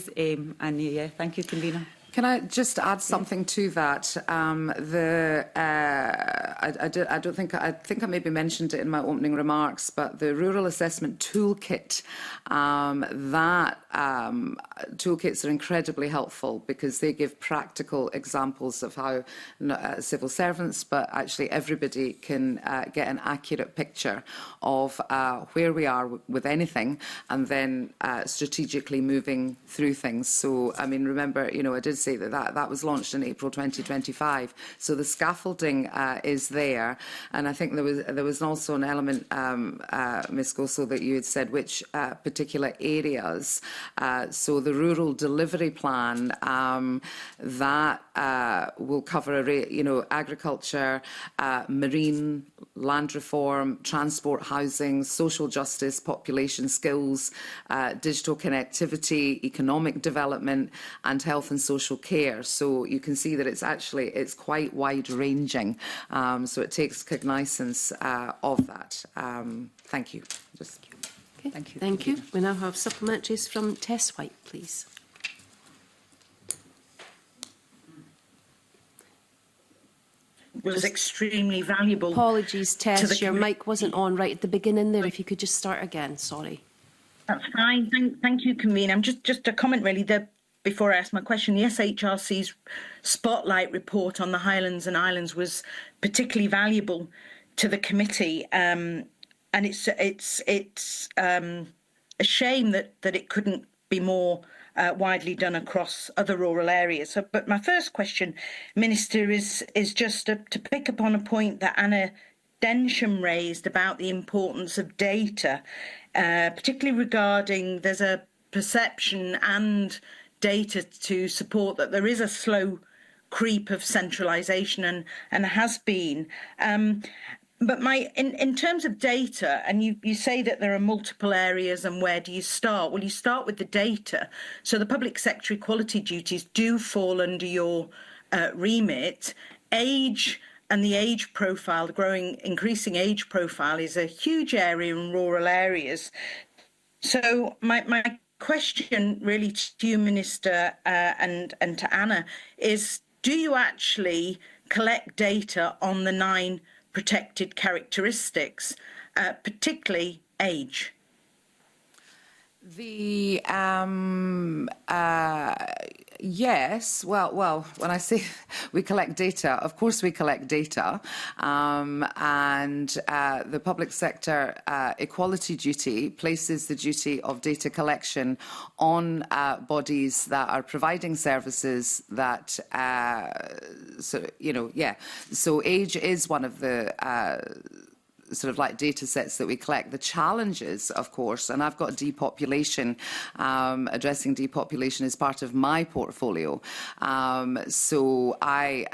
And thank you, Convener. Can I just add something to that? I think I maybe mentioned it in my opening remarks, but the Rural Assessment Toolkit, toolkits are incredibly helpful because they give practical examples of how civil servants, but actually everybody can get an accurate picture of where we are with anything, and then strategically moving through things. So, I mean, remember, I did say that was launched in April 2025. So the scaffolding is there, and I think there was also an element, Ms. Gossel, that you had said which particular areas. So the rural delivery plan that will cover agriculture, marine, land reform, transport, housing, social justice, population skills, digital connectivity, economic development, and health and social care. So you can see that it's quite wide-ranging. So it takes cognizance of that. Thank you. Okay. Thank you. Thank you. We now have supplementaries from Tess White, please. Was extremely valuable. Apologies, Tess, your mic wasn't on right at the beginning there. If you could just start again, sorry. That's fine. Thank you, Convener. Just a comment really there before I ask my question. The SHRC's spotlight report on the Highlands and Islands was particularly valuable to the committee, and it's a shame that it couldn't be more widely done across other rural areas. So, but my first question, Minister, is just to pick up on a point that Anna Densham raised about the importance of data, particularly regarding there's a perception and data to support that there is a slow creep of centralisation and has been. But in terms of data, and you say that there are multiple areas, and where do you start? Well, you start with the data. So the public sector equality duties do fall under your remit. Age and the age profile, the increasing age profile, is a huge area in rural areas. So my question really to you, Minister, and to Anna, is do you actually collect data on the 9 protected characteristics, particularly age? Yes. Well, when I say we collect data, of course we collect data, and the public sector equality duty places the duty of data collection on bodies that are providing services that, So age is one of the sort of like data sets that we collect. The challenges, of course, and I've got depopulation, addressing depopulation as part of my portfolio. So I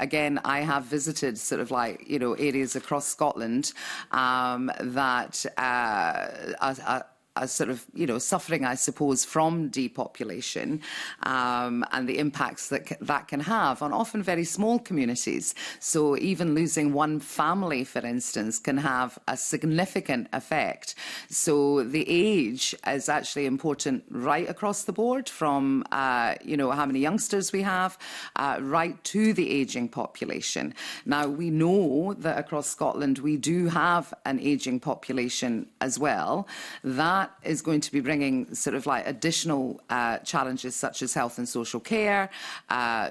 have visited sort of like, areas across Scotland that are sort of, suffering, I suppose, from depopulation, and the impacts that can have on often very small communities. So even losing one family, for instance, can have a significant effect. So the age is actually important right across the board, from, how many youngsters we have, right to the ageing population. Now, we know that across Scotland we do have an ageing population as well. That is going to be bringing sort of like additional challenges such as health and social care,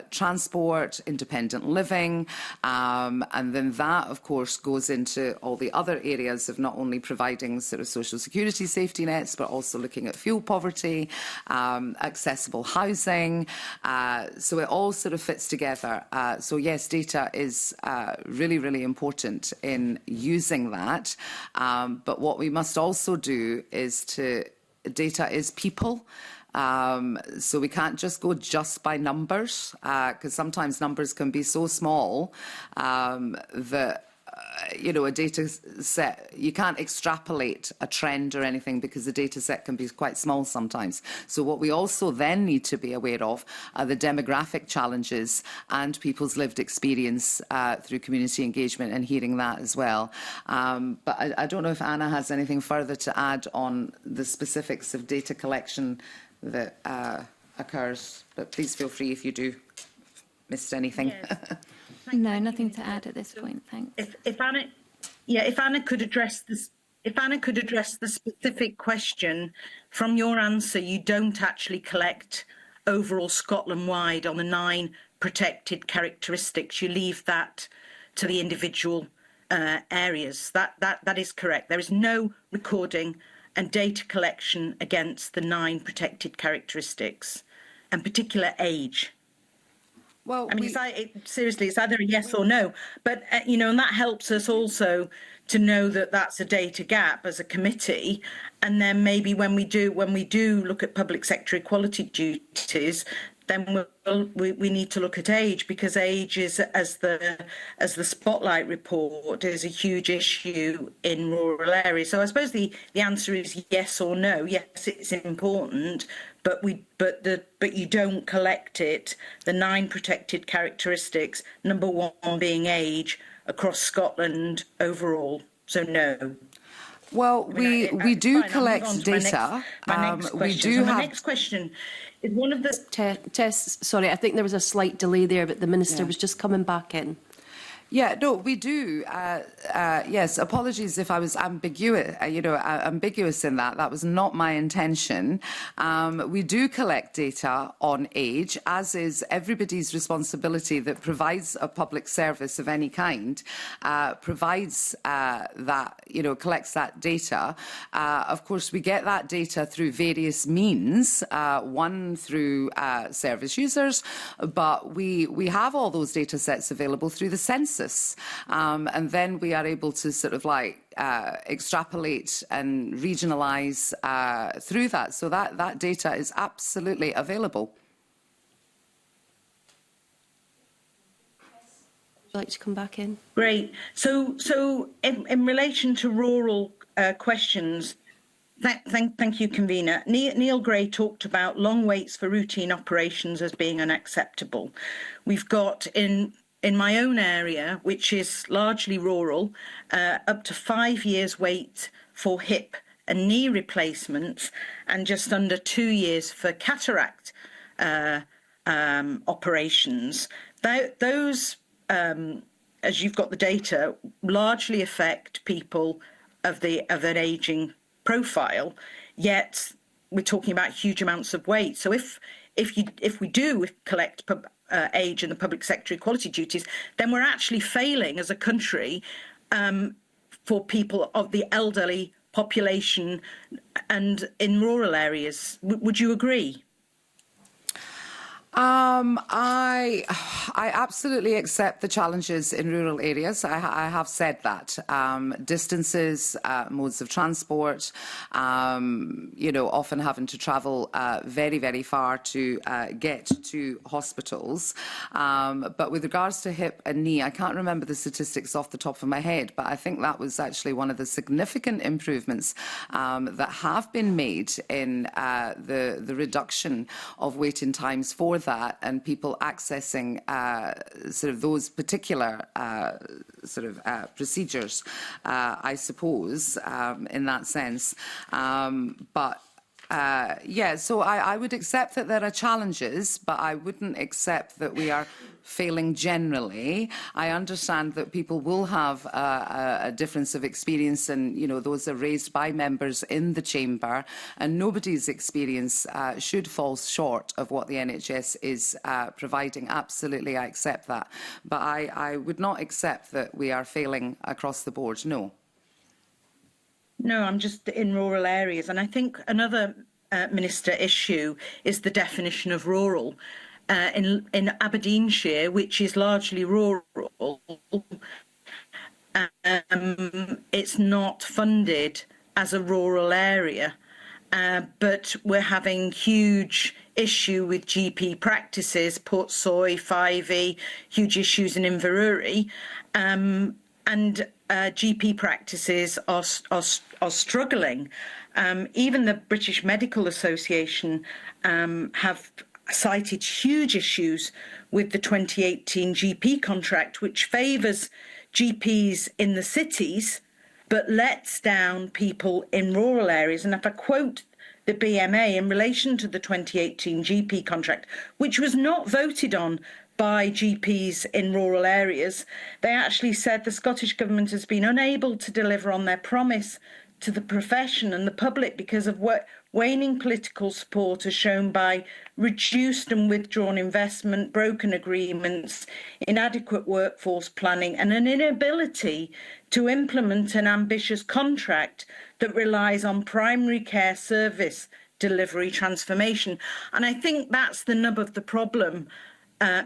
transport, independent living, and then that, of course, goes into all the other areas of not only providing sort of social security safety nets, but also looking at fuel poverty, accessible housing. So it all sort of fits together. So yes, data is really, really important in using that. But what we must also do is data is people. So we can't just go just by numbers, because sometimes numbers can be so small that a data set, you can't extrapolate a trend or anything because the data set can be quite small sometimes. So what we also then need to be aware of are the demographic challenges and people's lived experience through community engagement, and hearing that as well. But I don't know if Anna has anything further to add on the specifics of data collection that occurs, but please feel free if you do. missed anything. Yes. No, nothing to add at this point. Thanks. If Anna could address this. If Anna could address the specific question, from your answer, you don't actually collect overall Scotland-wide on the 9 protected characteristics. You leave that to the individual areas. That is correct. There is no recording and data collection against the 9 protected characteristics, and particular age. Well, I mean, seriously, it's either a yes or no. But, you know, and that helps us also to know that that's a data gap as a committee. And then maybe when we do look at public sector equality duties, then we need to look at age, because age is, as the Spotlight report, is a huge issue in rural areas. So I suppose the answer is yes or no. Yes, it's important, but you don't collect it. The 9 protected characteristics, number 1 being age, across Scotland overall. So no. Well, we do collect data. My next question. We do my have. Next question is one of the. Tess, sorry, I think there was a slight delay there, but the Minister was just coming back in. Yeah, no, we do. Yes, apologies if I was ambiguous in that. That was not my intention. We do collect data on age, as is everybody's responsibility that provides a public service of any kind, provides that, collects that data. Of course, we get that data through various means, one through service users, but we have all those data sets available through the census. And then we are able to sort of extrapolate and regionalise through that. So that data is absolutely available. Would you like to come back in? Great. So in relation to rural questions, thank you, convener. Neil Gray talked about long waits for routine operations as being unacceptable. We've got in my own area, which is largely rural, up to 5 years wait for hip and knee replacements, and just under 2 years for cataract operations. Those, as you've got the data, largely affect people of an ageing profile. Yet we're talking about huge amounts of wait. So if we do collect age in the public sector equality duties, then we're actually failing as a country for people of the elderly population and in rural areas. Would you agree? I absolutely accept the challenges in rural areas. I have said that. Distances, modes of transport, often having to travel very, very far to get to hospitals. But with regards to hip and knee, I can't remember the statistics off the top of my head, but I think that was actually one of the significant improvements that have been made in the reduction of waiting times for that, and people accessing sort of those particular procedures, I suppose, in that sense. So I would accept that there are challenges, but I wouldn't accept that we are failing generally. I understand that people will have a difference of experience, and those are raised by members in the chamber, and nobody's experience should fall short of what the NHS is providing. Absolutely, I accept that, but I would not accept that we are failing across the board. No. No, I'm just in rural areas. And I think another Minister issue is the definition of rural. In Aberdeenshire, which is largely rural, it's not funded as a rural area. But we're having huge issue with GP practices, Portsoy, Fyvie, huge issues in Inverurie. And GP practices are struggling. Even the British Medical Association have cited huge issues with the 2018 GP contract, which favours GPs in the cities but lets down people in rural areas. And if I quote the BMA in relation to the 2018 GP contract, which was not voted on by GPs in rural areas. They actually said the Scottish Government has been unable to deliver on their promise to the profession and the public because of waning political support as shown by reduced and withdrawn investment, broken agreements, inadequate workforce planning and an inability to implement an ambitious contract that relies on primary care service delivery transformation. And I think that's the nub of the problem,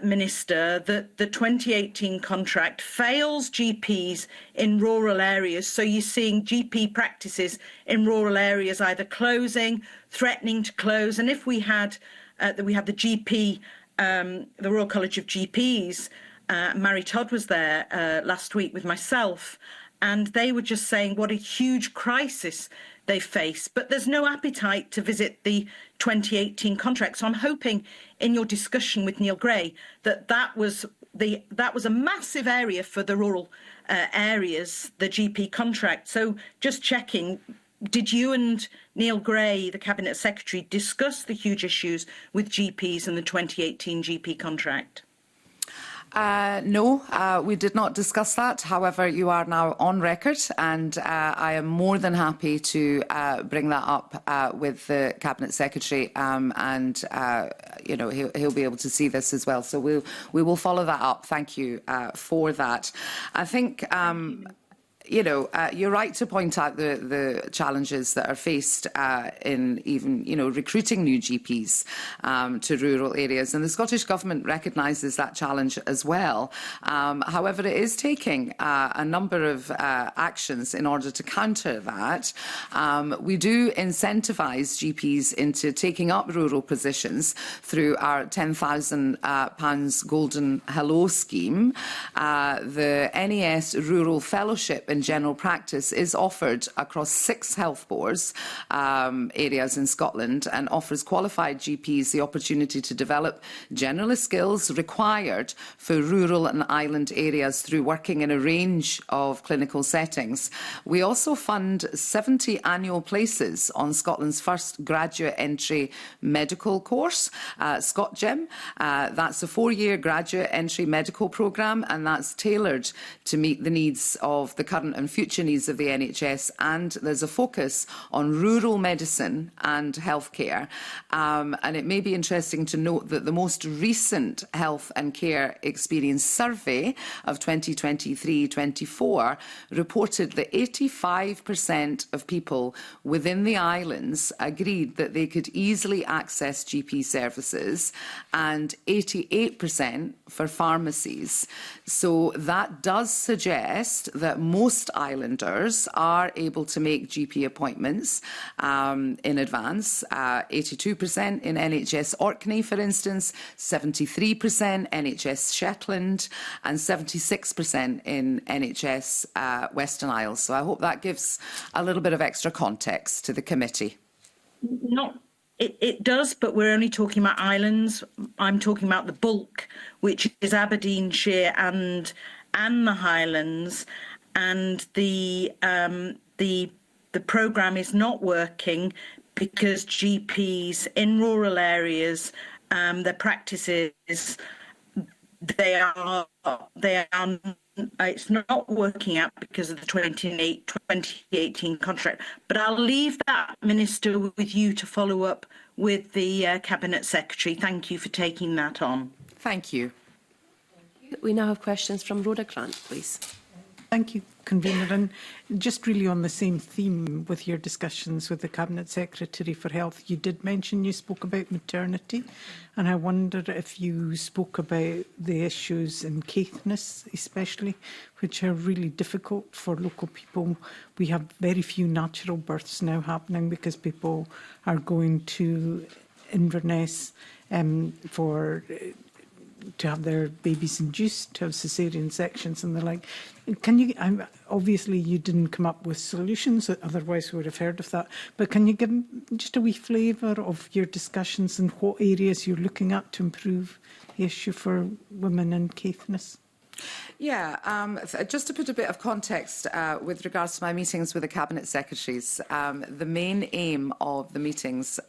Minister, that the 2018 contract fails GPs in rural areas. So you're seeing GP practices in rural areas either closing, threatening to close. And if we had the GP, the Royal College of GPs, Mary Todd was there last week with myself, and they were just saying what a huge crisis they face, but there's no appetite to visit the 2018 contract. So I'm hoping in your discussion with Neil Gray that was a massive area for the rural areas, the GP contract. So just checking, did you and Neil Gray, the Cabinet Secretary, discuss the huge issues with GPs and the 2018 GP contract? No, we did not discuss that. However, you are now on record, and I am more than happy to bring that up with the Cabinet Secretary, and you know, he'll be able to see this as well. So we will follow that up. Thank you for that. I think. You know, you're right to point out the challenges that are faced in even, you know, recruiting new GPs to rural areas. And the Scottish Government recognises that challenge as well. However, it is taking a number of actions in order to counter that. We do incentivise GPs into taking up rural positions through our £10,000 Golden Hello scheme. The NES Rural Fellowship in general practice is offered across 6 health boards areas in Scotland and offers qualified GPs the opportunity to develop generalist skills required for rural and island areas through working in a range of clinical settings. We also fund 70 annual places on Scotland's first graduate entry medical course, ScotGem. That's a 4-year graduate entry medical programme, and that's tailored to meet the needs of the current and future needs of the NHS, and there's a focus on rural medicine and healthcare. And it may be interesting to note that the most recent Health and Care Experience Survey of 2023-24 reported that 85% of people within the islands agreed that they could easily access GP services, and 88% for pharmacies. So that does suggest that most islanders are able to make GP appointments in advance. 82% in NHS Orkney, for instance, 73% NHS Shetland, and 76% in NHS Western Isles. So I hope that gives a little bit of extra context to the committee. It does, but we're only talking about islands. I'm talking about the bulk, which is Aberdeenshire and the Highlands, and the programme is not working because GPs in rural areas, their practices, it's not working out because of the 2018 contract. But I'll leave that, Minister, with you to follow up with the Cabinet Secretary. Thank you for taking that on. Thank you. We now have questions from Rhoda Grant, please. Thank you, Convener. And just really on the same theme with your discussions with the Cabinet Secretary for Health, you did mention you spoke about maternity, and I wonder if you spoke about the issues in Caithness especially, which are really difficult for local people. We have very few natural births now happening because people are going to Inverness to have their babies induced, to have caesarean sections and the like. Can you, obviously you didn't come up with solutions, otherwise we would have heard of that, but can you give just a wee flavour of your discussions and what areas you're looking at to improve the issue for women in Caithness? Yeah, just to put a bit of context with regards to my meetings with the Cabinet Secretaries, the main aim of the meetings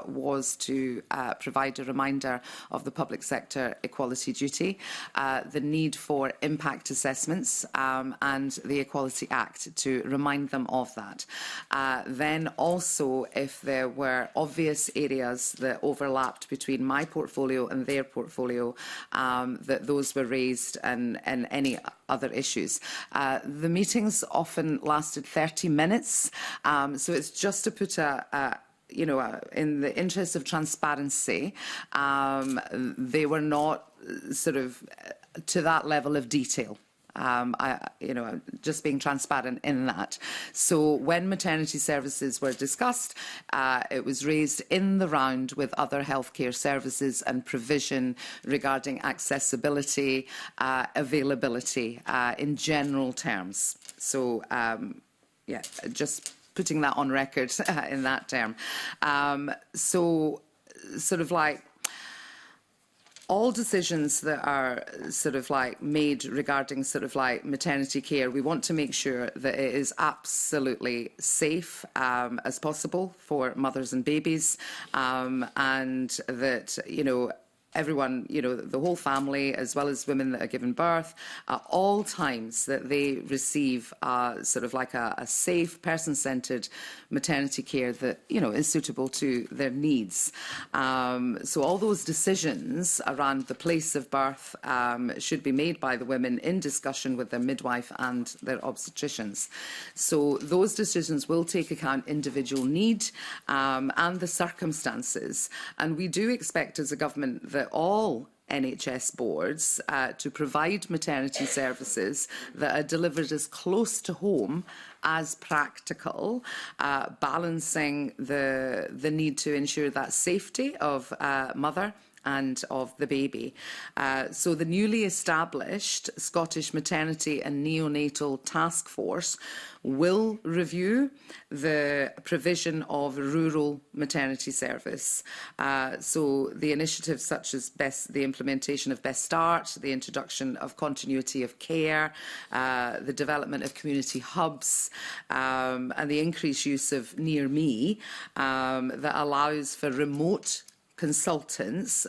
was to provide a reminder of the public sector equality duty, the need for impact assessments and the Equality Act, to remind them of that. Then also, if there were obvious areas that overlapped between my portfolio and their portfolio, that those were raised, and any other issues. The meetings often lasted 30 minutes, so it's just to put in the interest of transparency, they were not sort of to that level of detail. Just being transparent in that. So when maternity services were discussed, it was raised in the round with other healthcare services and provision regarding accessibility, availability in general terms. So, just putting that on record in that term. So, sort of like, all decisions that are sort of like made regarding sort of like maternity care, we want to make sure that it is absolutely safe as possible for mothers and babies, and that, everyone, the whole family, as well as women that are given birth, at all times that they receive sort of like a safe, person-centred maternity care that, is suitable to their needs. So all those decisions around the place of birth should be made by the women in discussion with their midwife and their obstetricians. So those decisions will take account individual need and the circumstances. And we do expect as a government that all NHS boards to provide maternity services that are delivered as close to home as practical, balancing the need to ensure that safety of mother and of the baby. So the newly established Scottish Maternity and Neonatal Task Force will review the provision of rural maternity service. So the initiatives such as the implementation of Best Start, the introduction of continuity of care, the development of community hubs, and the increased use of Near Me that allows for remote consultations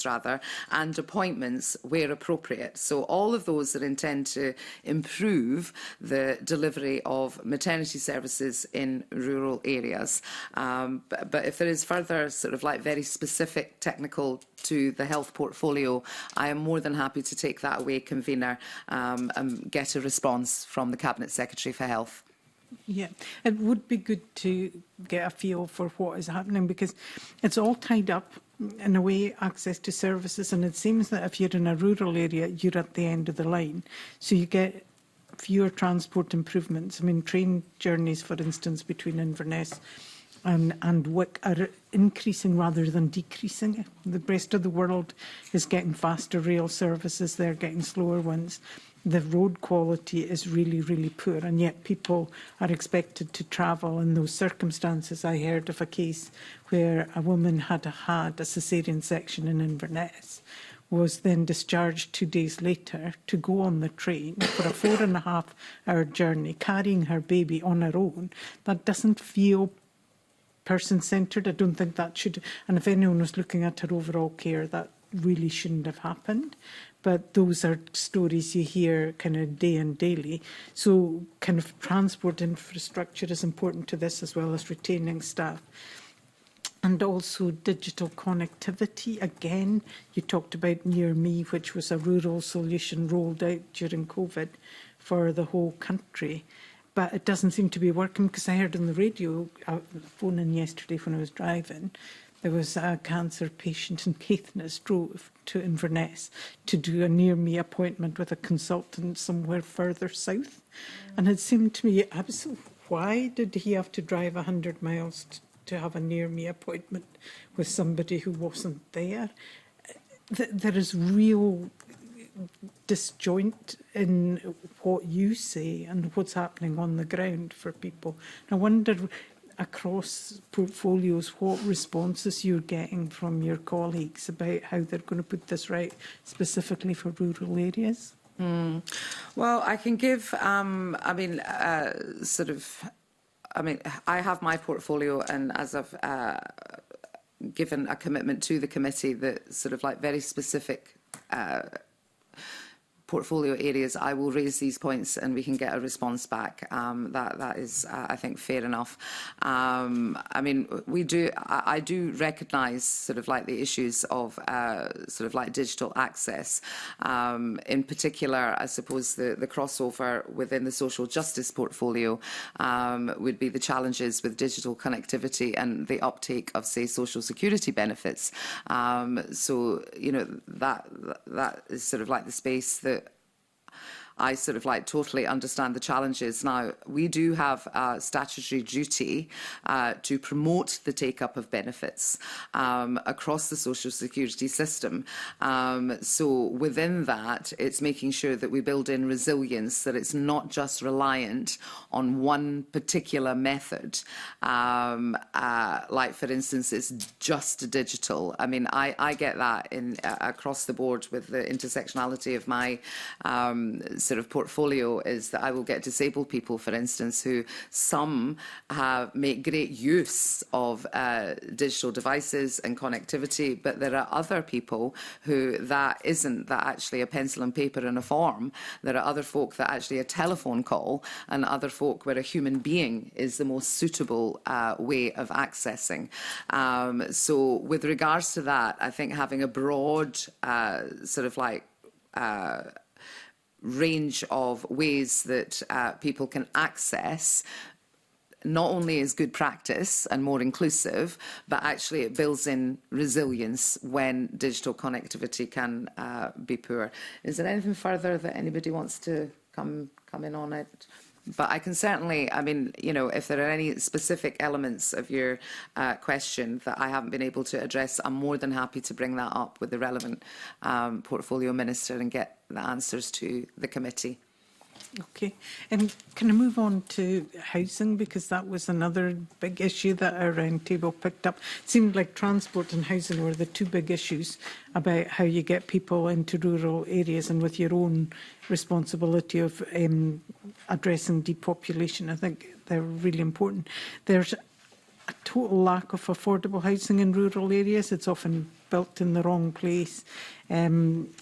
rather, and appointments where appropriate. So all of those that intend to improve the delivery of maternity services in rural areas. But if there is further sort of like very specific technical to the health portfolio, I am more than happy to take that away, Convener, and get a response from the Cabinet Secretary for Health. Yeah, it would be good to get a feel for what is happening, because it's all tied up in a way, access to services, and it seems that if you're in a rural area, you're at the end of the line. So you get fewer transport improvements. I mean, train journeys, for instance, between Inverness and Wick are increasing rather than decreasing. The rest of the world is getting faster rail services, they're getting slower ones. The road quality is really, really poor, and yet people are expected to travel in those circumstances. I heard of a case where a woman had had a caesarean section in Inverness, was then discharged 2 days later to go on the train for a 4.5-hour journey, carrying her baby on her own. That doesn't feel person-centred. I don't think that should, and if anyone was looking at her overall care, that really shouldn't have happened. But those are stories you hear kind of day and daily. So kind of transport infrastructure is important to this, as well as retaining staff. And also digital connectivity. Again, you talked about Near Me, which was a rural solution rolled out during COVID for the whole country. But it doesn't seem to be working, because I heard on the radio, phoning yesterday when I was driving, there was a cancer patient in Caithness drove to Inverness to do a Near Me appointment with a consultant somewhere further south. And it seemed to me, why did he have to drive 100 miles to have a Near Me appointment with somebody who wasn't there? There is real disjoint in what you say and what's happening on the ground for people. I wonder, across portfolios, what responses you're getting from your colleagues about how they're going to put this right specifically for rural areas? Well, I can give, I have my portfolio, and as I've given a commitment to the committee that sort of like very specific portfolio areas, I will raise these points and we can get a response back. That is, I think, fair enough. I do recognise sort of like the issues of sort of like digital access. In particular, I suppose the crossover within the social justice portfolio would be the challenges with digital connectivity and the uptake of, say, social security benefits. So, you know, that is sort of like the space that I sort of like totally understand the challenges. Now, we do have a statutory duty to promote the take-up of benefits across the social security system. So within that, it's making sure that we build in resilience, that it's not just reliant on one particular method. Like, for instance, it's just digital. I mean, I get that in across the board with the intersectionality of my sort of portfolio, is that I will get disabled people, for instance, who some make great use of digital devices and connectivity, but there are other people who that actually a pencil and paper and a form. There are other folk that actually a telephone call, and other folk where a human being is the most suitable way of accessing. So with regards to that, I think having a broad sort of like range of ways that people can access not only is good practice and more inclusive, but actually it builds in resilience when digital connectivity can be poor. Is there anything further that anybody wants to come in on it? But I can certainly, I mean, you know, if there are any specific elements of your question that I haven't been able to address, I'm more than happy to bring that up with the relevant portfolio minister and get the answers to the committee. Okay. Can I move on to housing, because that was another big issue that our roundtable picked up. It seemed like transport and housing were the two big issues about how you get people into rural areas, and with your own responsibility of addressing depopulation. I think they're really important. There's a total lack of affordable housing in rural areas. It's often built in the wrong place. And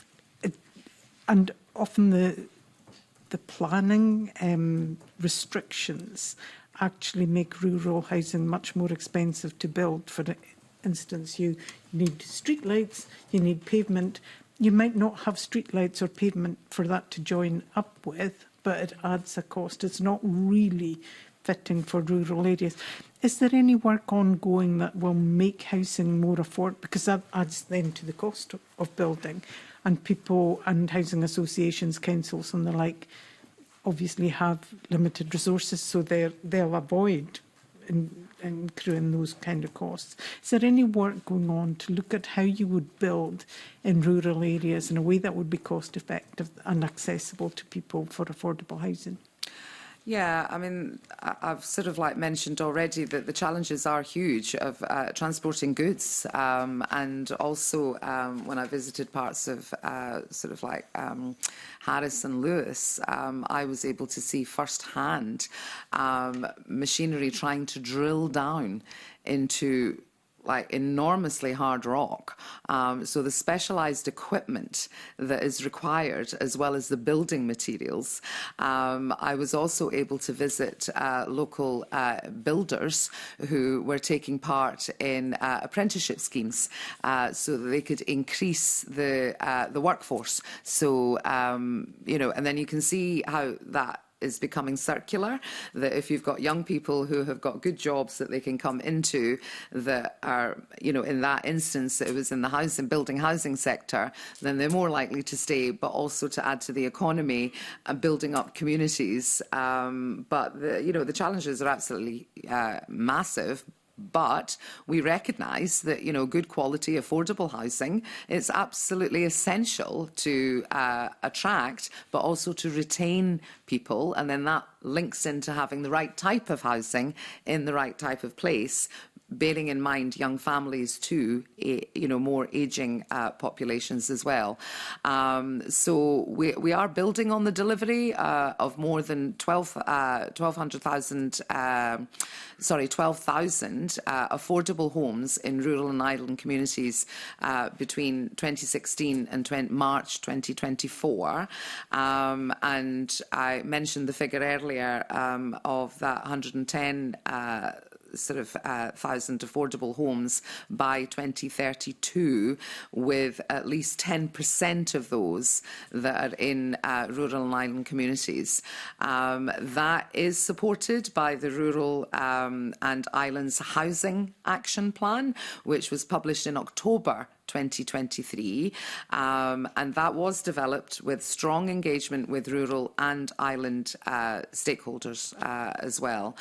often the planning restrictions actually make rural housing much more expensive to build. For instance, you need streetlights, you need pavement. You might not have streetlights or pavement for that to join up with, but it adds a cost. It's not really fitting for rural areas. Is there any work ongoing that will make housing more affordable? Because that adds then to the cost of building. And people and housing associations, councils and the like obviously have limited resources, so they'll avoid incurring those kind of costs. Is there any work going on to look at how you would build in rural areas in a way that would be cost effective and accessible to people for affordable housing? Yeah, I mean, I've sort of like mentioned already that the challenges are huge of transporting goods, and also when I visited parts of sort of like Harris and Lewis, I was able to see firsthand machinery trying to drill down into like enormously hard rock. So the specialised equipment that is required, as well as the building materials. I was also able to visit local builders who were taking part in apprenticeship schemes so that they could increase the workforce. So, you know, and then you can see how that is becoming circular, that if you've got young people who have got good jobs that they can come into that are, you know, in that instance, it was in the housing, building housing sector, then they're more likely to stay, but also to add to the economy and building up communities. But, you know, the challenges are absolutely massive. But we recognise that, you know, good quality, affordable housing is absolutely essential to attract, but also to retain people. And then that links into having the right type of housing in the right type of place, bearing in mind young families too, you know, more ageing populations as well. So we are building on the delivery of more than 12,000 affordable homes in rural and island communities between 2016 and March 2024. And I mentioned the figure earlier of that 110 thousand affordable homes by 2032, with at least 10% of those that are in rural and island communities. That is supported by the Rural and Islands Housing Action Plan, which was published in October 2023, and that was developed with strong engagement with rural and island stakeholders as well.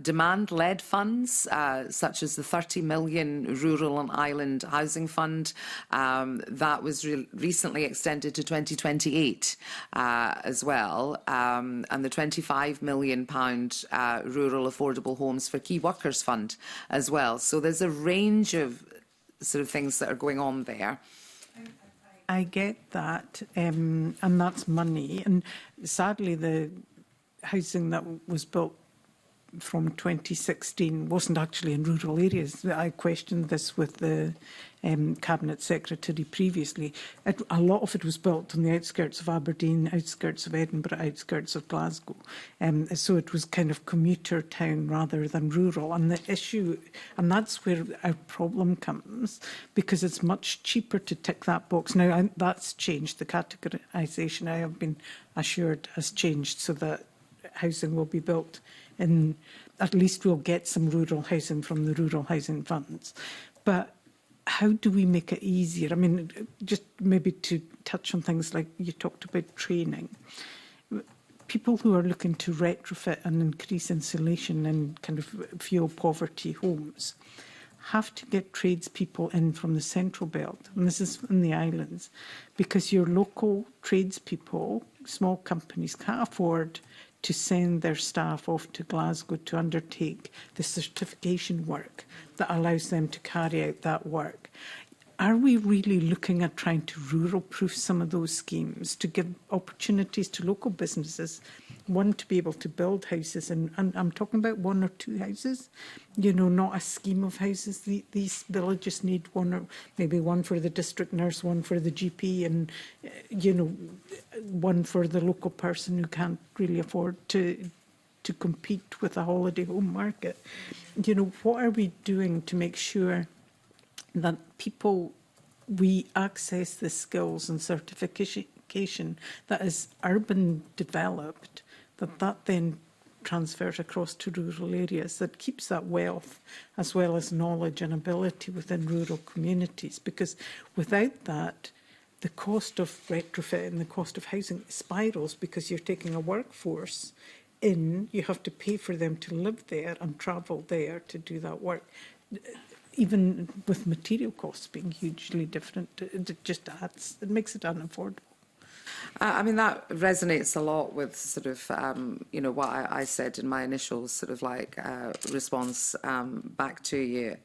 Demand-led funds, such as the 30 million Rural and Island Housing Fund, that was recently extended to 2028 as well, and the £25 million Rural Affordable Homes for Key Workers Fund as well. So there's a range of sort of things that are going on there. I get that, and that's money. And sadly, the housing that was built from 2016 wasn't actually in rural areas. I questioned this with the Cabinet Secretary previously. A lot of it was built on the outskirts of Aberdeen, outskirts of Edinburgh, outskirts of Glasgow. So it was kind of commuter town rather than rural. And the issue, and that's where our problem comes, because it's much cheaper to tick that box. Now, that's changed. The categorisation, I have been assured, has changed so that housing will be built in, at least we'll get some rural housing from the rural housing funds. But how do we make it easier? I mean, just maybe to touch on things like you talked about training. People who are looking to retrofit and increase insulation in kind of fuel poverty homes have to get tradespeople in from the central belt, and this is in the islands, because your local tradespeople, small companies, can't afford to send their staff off to Glasgow to undertake the certification work that allows them to carry out that work. Are we really looking at trying to rural-proof some of those schemes to give opportunities to local businesses, one, to be able to build houses, and I'm talking about 1 or 2 houses, you know, not a scheme of houses. These villages need one, or maybe one for the district nurse, one for the GP, and, you know, one for the local person who can't really afford to compete with the holiday home market. You know, what are we doing to make sure that we access the skills and certification that is urban developed, that then transfers across to rural areas, that keeps that wealth as well as knowledge and ability within rural communities? Because without that, the cost of retrofit and the cost of housing spirals, because you're taking a workforce in, you have to pay for them to live there and travel there to do that work. Even with material costs being hugely different, it just adds, it makes it unaffordable. I mean, that resonates a lot with sort of, you know, what I said in my initial sort of like response back to you.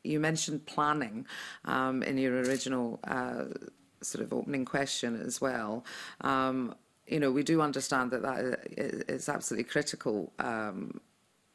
You mentioned planning in your original sort of opening question as well. You know, we do understand that is absolutely critical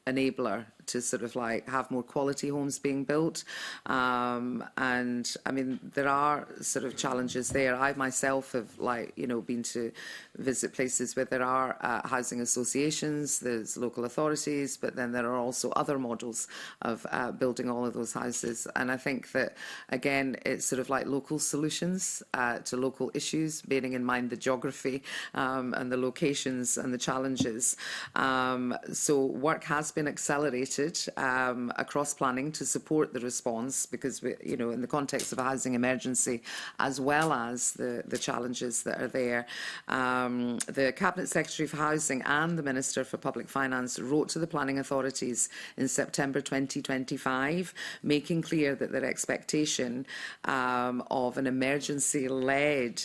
enabler to sort of like have more quality homes being built. And I mean, there are sort of challenges there. I myself have, like, you know, been to visit places where there are housing associations, there's local authorities, but then there are also other models of building all of those houses. And I think that, again, it's sort of like local solutions to local issues, bearing in mind the geography and the locations and the challenges. So work has been accelerated coordinated across planning to support the response, because we, you know, in the context of a housing emergency, as well as the challenges that are there. The Cabinet Secretary for Housing and the Minister for Public Finance wrote to the planning authorities in September 2025, making clear that their expectation of an emergency-led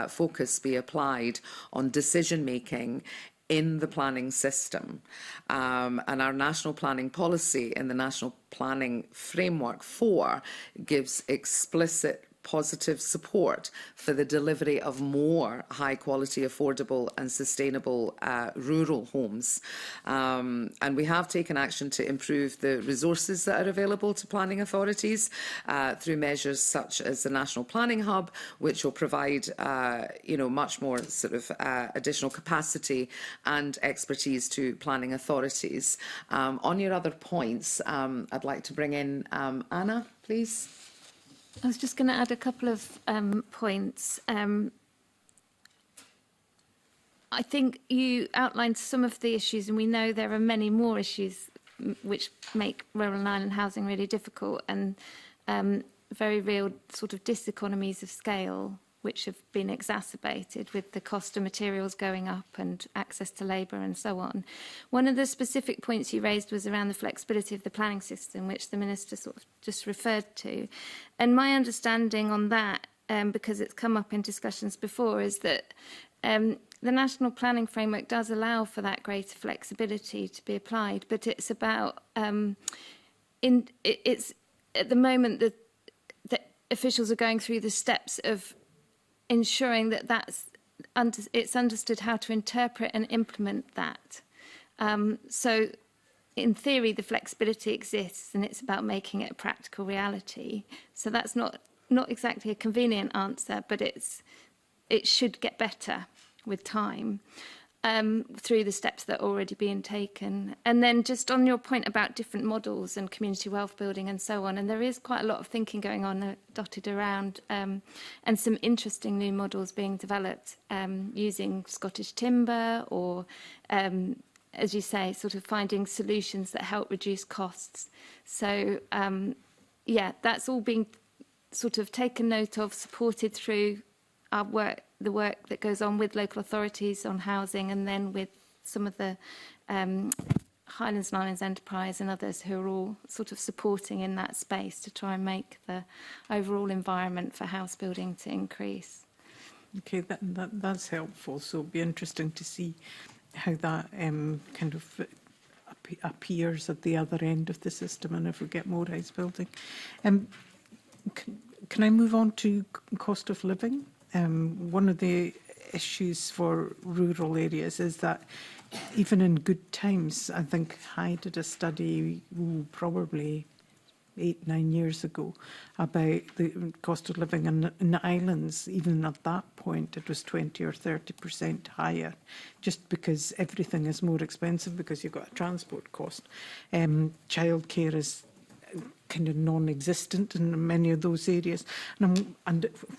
focus be applied on decision-making in the planning system. And our national planning policy in the National Planning Framework 4 gives explicit positive support for the delivery of more high-quality, affordable and sustainable rural homes. And we have taken action to improve the resources that are available to planning authorities through measures such as the National Planning Hub, which will provide you know, much more sort of additional capacity and expertise to planning authorities. On your other points, I'd like to bring in Anna, please. I was just going to add a couple of points. I think you outlined some of the issues, and we know there are many more issues which make rural and island housing really difficult, and very real sort of diseconomies of scale, which have been exacerbated with the cost of materials going up and access to labour and so on. One of the specific points you raised was around the flexibility of the planning system, which the Minister sort of just referred to. And my understanding on that, because it's come up in discussions before, is that the National Planning Framework does allow for that greater flexibility to be applied, but it's about, it's at the moment that officials are going through the steps of ensuring that it's understood how to interpret and implement that. So in theory, the flexibility exists, and it's about making it a practical reality. So that's not exactly a convenient answer, but it should get better with time through the steps that are already being taken. And then just on your point about different models and community wealth building and so on, and there is quite a lot of thinking going on dotted around, and some interesting new models being developed using Scottish timber or, as you say, sort of finding solutions that help reduce costs. So, yeah, that's all being sort of taken note of, supported through our work, the work that goes on with local authorities on housing, and then with some of the Highlands and Islands Enterprise and others who are all sort of supporting in that space to try and make the overall environment for house building to increase. Okay, that's helpful. So it'll be interesting to see how that kind of appears at the other end of the system, and if we get more house building. Can I move on to cost of living? One of the issues for rural areas is that even in good times, I think I did a study probably 8-9 years ago about the cost of living in the islands. Even at that point, it was 20 or 30% higher, just because everything is more expensive because you've got a transport cost. Childcare is kind of non-existent in many of those areas, and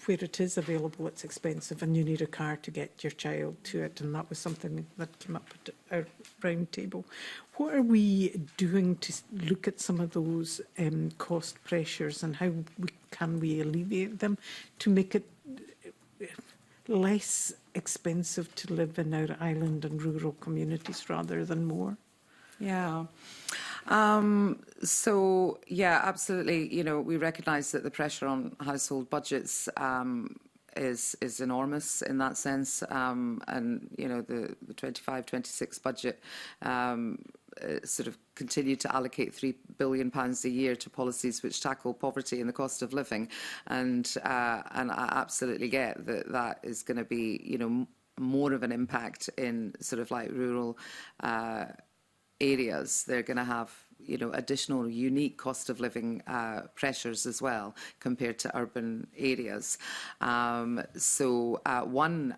where it is available, it's expensive, and you need a car to get your child to it. And that was something that came up at our round table. What are we doing to look at some of those cost pressures, and how can we alleviate them to make it less expensive to live in our island and rural communities rather than more? Yeah. So, yeah, absolutely. You know, we recognise that the pressure on household budgets is enormous in that sense. And, you know, the 25-26 budget sort of continued to allocate £3 billion a year to policies which tackle poverty and the cost of living. And I absolutely get that that is going to be, you know, more of an impact in sort of like rural areas. They're going to have, you know, additional unique cost of living pressures as well compared to urban areas. So one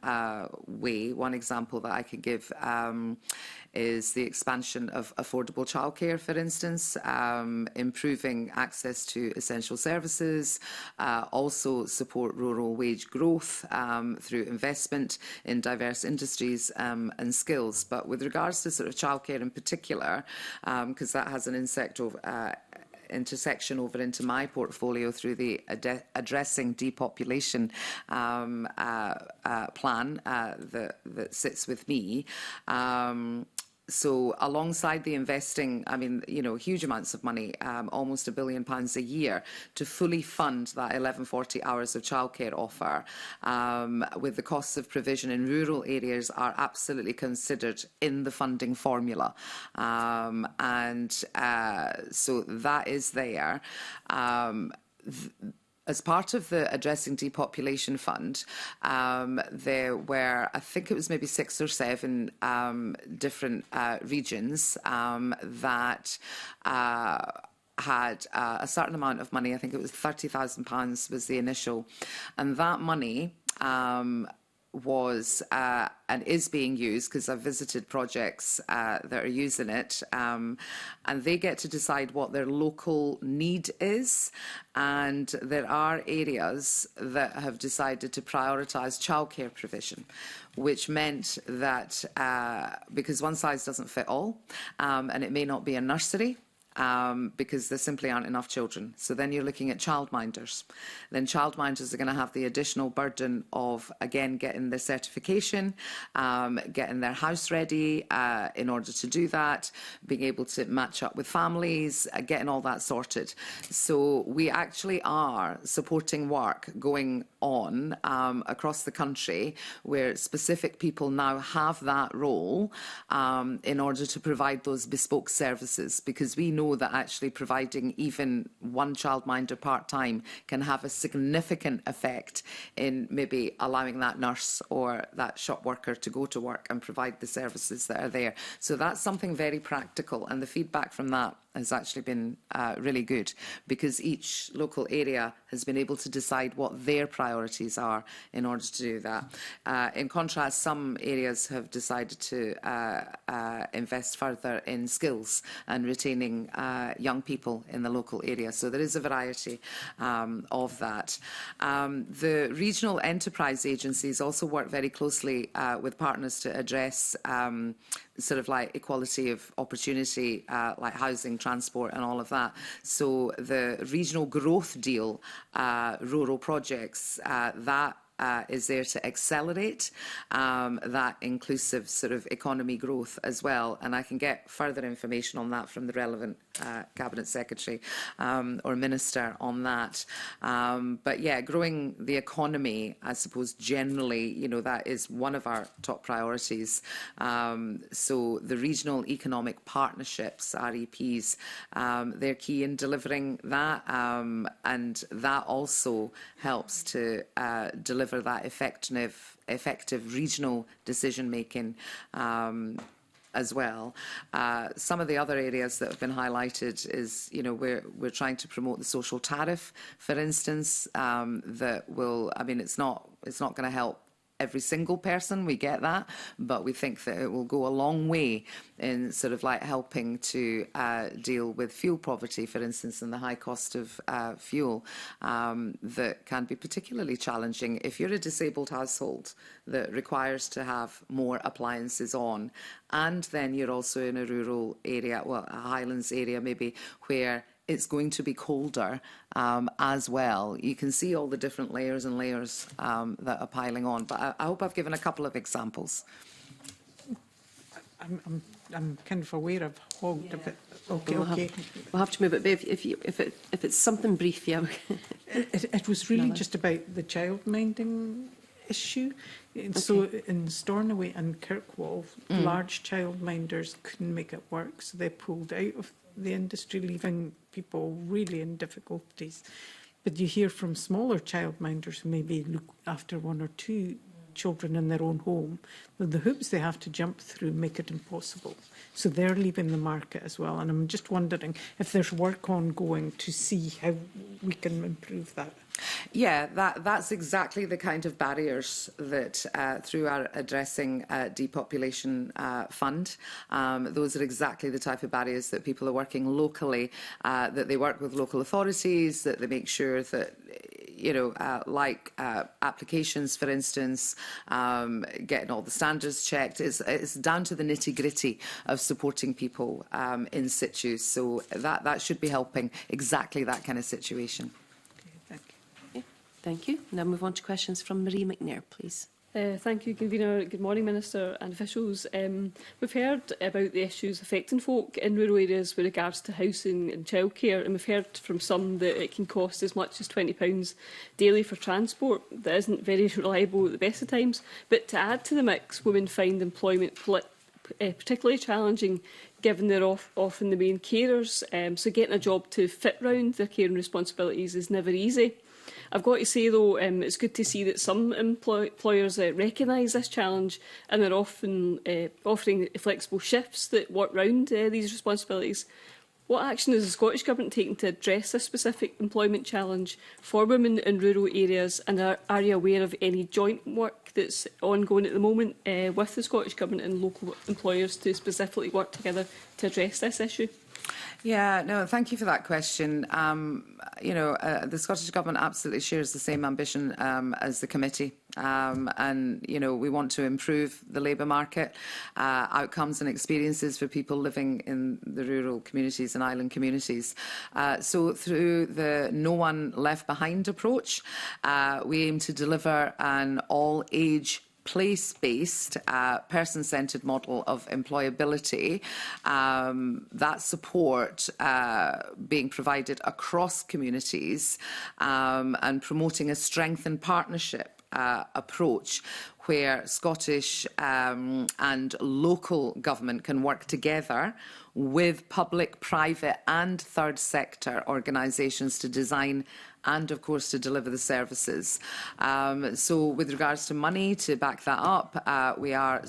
example that I could give is the expansion of affordable childcare, for instance, improving access to essential services, also support rural wage growth through investment in diverse industries and skills. But with regards to sort of childcare in particular, because that has an intersection over into my portfolio through the Addressing Depopulation plan that sits with me. So alongside the investing, I mean, you know, huge amounts of money, almost £1 billion a year to fully fund that 1140 hours of childcare offer, with the costs of provision in rural areas are absolutely considered in the funding formula. So that is there. As part of the Addressing Depopulation Fund, there were, I think it was maybe 6 or 7 different regions that had a certain amount of money. I think it was £30,000 was the initial. And that money was and is being used, because I've visited projects that are using it, and they get to decide what their local need is. And there are areas that have decided to prioritise childcare provision, which meant that because one size doesn't fit all, and it may not be a nursery, because there simply aren't enough children. So then you're looking at childminders. Then childminders are going to have the additional burden of, again, getting their certification, getting their house ready in order to do that, being able to match up with families, getting all that sorted. So we actually are supporting work going on across the country where specific people now have that role in order to provide those bespoke services, because we know that actually providing even one childminder part-time can have a significant effect in maybe allowing that nurse or that shop worker to go to work and provide the services that are there. So that's something very practical, and the feedback from that has actually been really good, because each local area has been able to decide what their priorities are in order to do that. In contrast, some areas have decided to invest further in skills and retaining young people in the local area. So there is a variety of that. The regional enterprise agencies also work very closely with partners to address sort of like equality of opportunity, like housing, transport and all of that. So the regional growth deal, rural projects, that is there to accelerate that inclusive sort of economy growth as well. And I can get further information on that from the relevant Cabinet Secretary or Minister on that. But yeah, growing the economy, I suppose generally, you know, that is one of our top priorities. So the regional economic partnerships, REPs, they're key in delivering that. And that also helps to deliver that effective regional decision making as well. Some of the other areas that have been highlighted is, you know, we're trying to promote the social tariff, for instance, that will, I mean, it's not going to help every single person, we get that, but we think that it will go a long way in sort of like helping to deal with fuel poverty, for instance, and the high cost of fuel that can be particularly challenging if you're a disabled household that requires to have more appliances on, and then you're also in a rural area, well, a Highlands area maybe, where it's going to be colder as well. You can see all the different layers and layers that are piling on. But I hope I've given a couple of examples. I'm kind of aware of hogged a bit. Okay, We'll have to move it. But if it's something brief, yeah. It was really just about the childminding issue. Okay. So in Stornoway and Kirkwall, large childminders couldn't make it work, so they pulled out of the industry, leaving people really in difficulties. But you hear from smaller childminders who maybe look after 1 or 2 children in their own home, the hoops they have to jump through make it impossible. So they're leaving the market as well. And I'm just wondering if there's work ongoing to see how we can improve that. Yeah, that's exactly the kind of barriers that through our Addressing Depopulation Fund, those are exactly the type of barriers that people are working locally, that they work with local authorities, that they make sure that, applications, for instance, getting all the standards checked. It's down to the nitty-gritty of supporting people in situ. So that should be helping exactly that kind of situation. Thank you. Okay, thank you. Now move on to questions from Marie McNair, please. Thank you, Convener. Good morning, Minister and officials. We've heard about the issues affecting folk in rural areas with regards to housing and childcare, and we've heard from some that it can cost as much as £20 daily for transport that isn't very reliable at the best of times. But to add to the mix, women find employment particularly challenging, given they're often the main carers. So getting a job to fit round their caring responsibilities is never easy. I've got to say, though, it's good to see that some employers recognise this challenge and are often offering flexible shifts that work round these responsibilities. What action is the Scottish Government taking to address this specific employment challenge for women in rural areas, and are you aware of any joint work that's ongoing at the moment with the Scottish Government and local employers to specifically work together to address this issue? Yeah, no, thank you for that question. The Scottish Government absolutely shares the same ambition as the committee. We want to improve the labour market, outcomes and experiences for people living in the rural communities and island communities. So through the No One Left Behind approach, we aim to deliver an all-age place-based, person-centred model of employability, that support being provided across communities and promoting a strengthened partnership approach where Scottish and local government can work together with public, private and third sector organisations to design and, of course, to deliver the services. So with regards to money to back that up, we are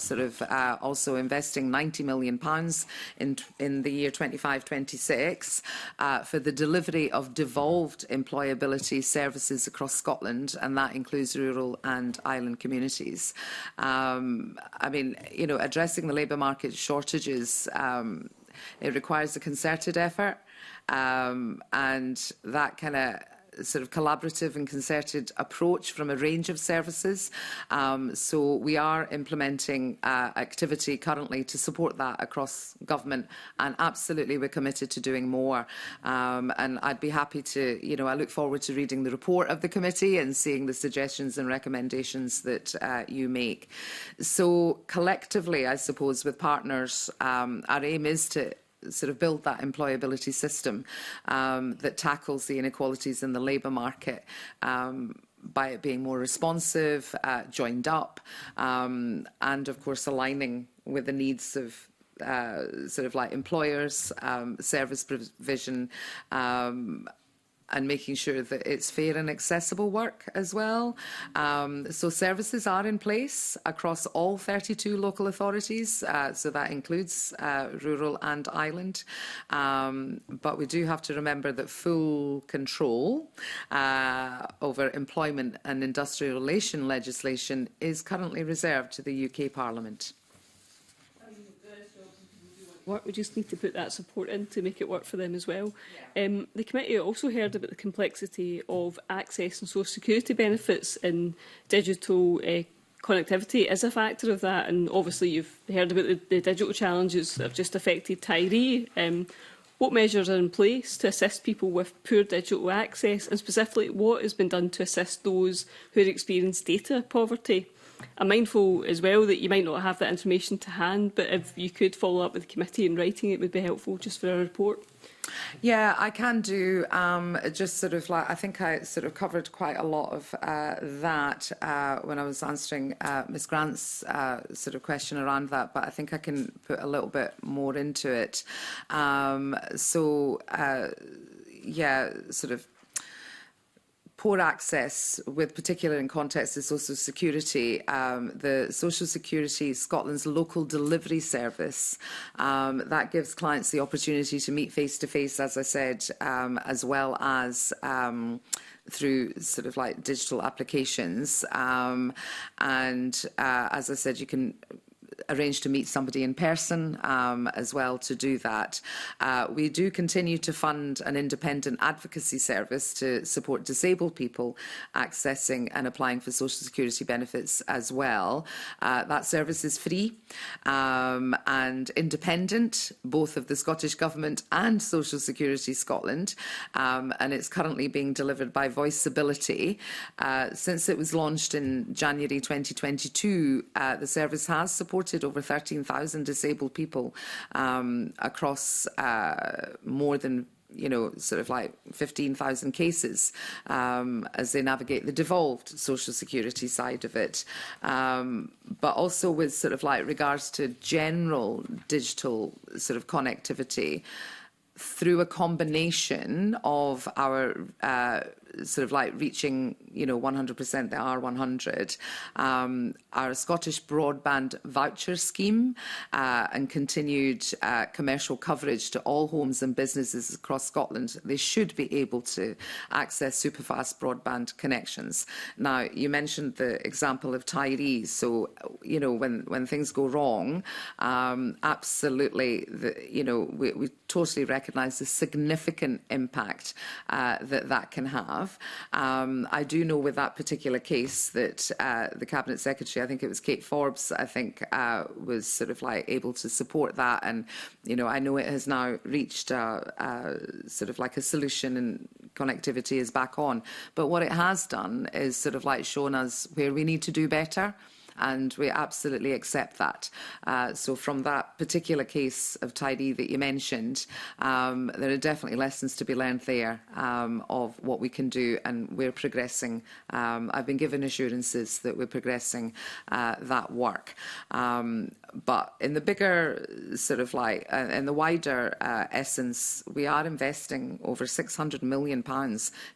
also investing £90 million in the year 25-26 for the delivery of devolved employability services across Scotland, and that includes rural and island communities. Addressing the labour market shortages, it requires a concerted effort, and that kind of collaborative and concerted approach from a range of services. So we are implementing activity currently to support that across government, and absolutely we're committed to doing more. And I'd be happy to, I look forward to reading the report of the committee and seeing the suggestions and recommendations that you make. So collectively, I suppose, with partners, our aim is to build that employability system that tackles the inequalities in the labour market by it being more responsive, joined up, and of course aligning with the needs of employers, service provision, and making sure that it's fair and accessible work as well. So services are in place across all 32 local authorities, so that includes rural and island. But we do have to remember that full control over employment and industrial relation legislation is currently reserved to the UK Parliament. We just need to put that support in to make it work for them as well. Yeah. The committee also heard about the complexity of access and social security benefits, and digital connectivity is a factor of that. And obviously you've heard about the digital challenges that have just affected Tyree. What measures are in place to assist people with poor digital access, and specifically what has been done to assist those who experience data poverty? I'm mindful as well that you might not have that information to hand, but if you could follow up with the committee in writing, it would be helpful just for a report. Yeah, I can do. I think I covered quite a lot of that when I was answering Ms Grant's question around that, but I think I can put a little bit more into it. Poor access, with particular in context to social security, the Social Security Scotland's local delivery service, that gives clients the opportunity to meet face-to-face, as I said, as well as through digital applications. As I said, you can arranged to meet somebody in person as well to do that. We do continue to fund an independent advocacy service to support disabled people accessing and applying for social security benefits as well. That service is free and independent, both of the Scottish Government and Social Security Scotland, and it's currently being delivered by Voiceability. Since it was launched in January 2022, the service has supported over 13,000 disabled people across more than sort of like 15,000 cases as they navigate the devolved social security side of it. But also with sort of like regards to general digital sort of connectivity, through a combination of our sort of like reaching, 100% the R100, our Scottish broadband voucher scheme and continued commercial coverage to all homes and businesses across Scotland, they should be able to access superfast broadband connections. Now, you mentioned the example of Tyree, so, when things go wrong, absolutely, we totally recognise the significant impact that can have. I do know with that particular case that the Cabinet Secretary, I think it was Kate Forbes, was sort of like able to support that, and I know it has now reached sort of like a solution and connectivity is back on. But what it has done is sort of like shown us where we need to do better. And we absolutely accept that. So from that particular case of Tyree that you mentioned, there are definitely lessons to be learned there of what we can do, and we're progressing. I've been given assurances that we're progressing that work. But in the bigger sort of like, in the wider essence, we are investing over £600 million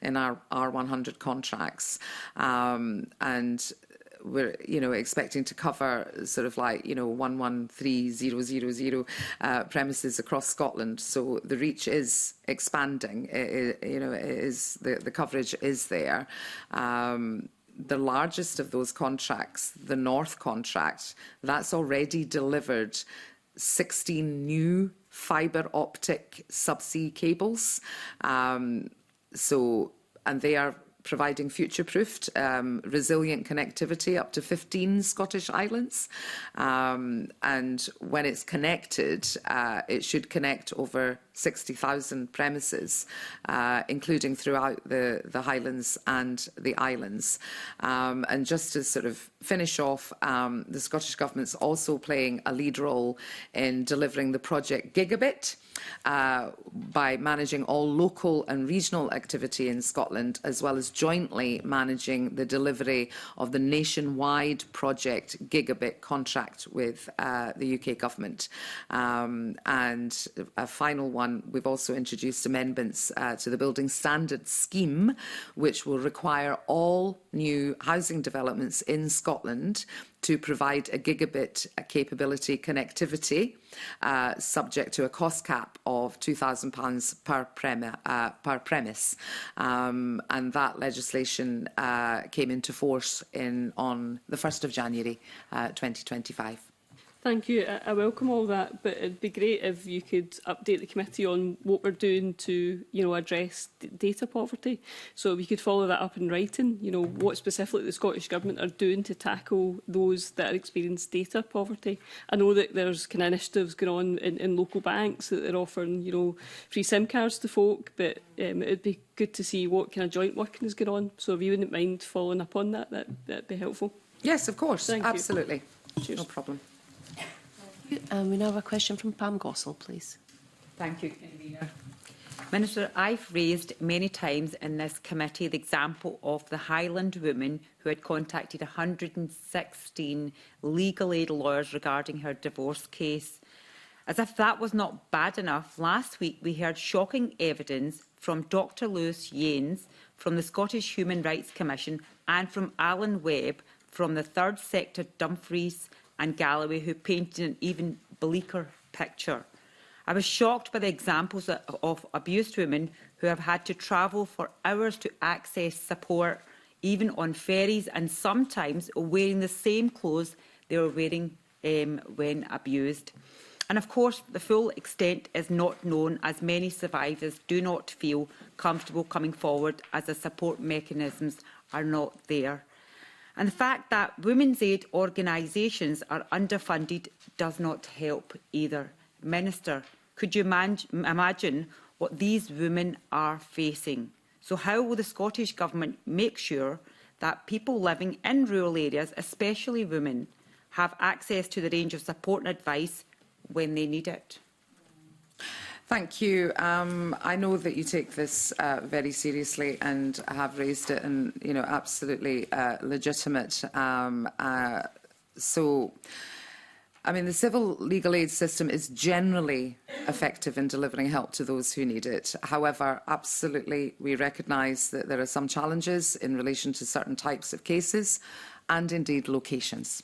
in our R100 contracts. And we're, expecting to cover sort of like, 113,000 premises across Scotland. So the reach is expanding. The coverage is there. The largest of those contracts, the North contract, that's already delivered 16 new fibre optic subsea cables. And they are providing future-proofed, resilient connectivity up to 15 Scottish islands. And when it's connected, it should connect over 60,000 premises, including throughout the Highlands and the islands. And just to sort of finish off, the Scottish Government's also playing a lead role in delivering the project Gigabit by managing all local and regional activity in Scotland, as well as jointly managing the delivery of the nationwide project Gigabit contract with the UK Government. And a final one, we've also introduced amendments to the Building Standards Scheme, which will require all new housing developments in Scotland to provide a gigabit capability connectivity, subject to a cost cap of £2,000 per premise. And that legislation came into force on the 1st of January 2025. Thank you. I welcome all that, but it'd be great if you could update the committee on what we're doing to, address data poverty. So we could follow that up in writing. What specifically the Scottish Government are doing to tackle those that are experiencing data poverty. I know that there's kind of initiatives going on in local banks that they're offering, free SIM cards to folk, but it'd be good to see what kind of joint working is going on. So if you wouldn't mind following up on that, that'd be helpful. Yes, of course. Thank you. Absolutely. Cheers. No problem. We now have a question from Pam Gossel, please. Thank you, Convener. Minister, I've raised many times in this committee the example of the Highland woman who had contacted 116 legal aid lawyers regarding her divorce case. As if that was not bad enough, last week we heard shocking evidence from Dr Lewis Yanes from the Scottish Human Rights Commission and from Alan Webb from the Third Sector Dumfries and Galloway, who painted an even bleaker picture. I was shocked by the examples of abused women who have had to travel for hours to access support, even on ferries, and sometimes wearing the same clothes they were wearing when abused. And of course, the full extent is not known, as many survivors do not feel comfortable coming forward as the support mechanisms are not there. And the fact that women's aid organisations are underfunded does not help either. Minister, could you imagine what these women are facing? So how will the Scottish Government make sure that people living in rural areas, especially women, have access to the range of support and advice when they need it? Thank you. I know that you take this very seriously and have raised it, and absolutely legitimate. I mean, the civil legal aid system is generally effective in delivering help to those who need it. However, absolutely, we recognise that there are some challenges in relation to certain types of cases and indeed locations.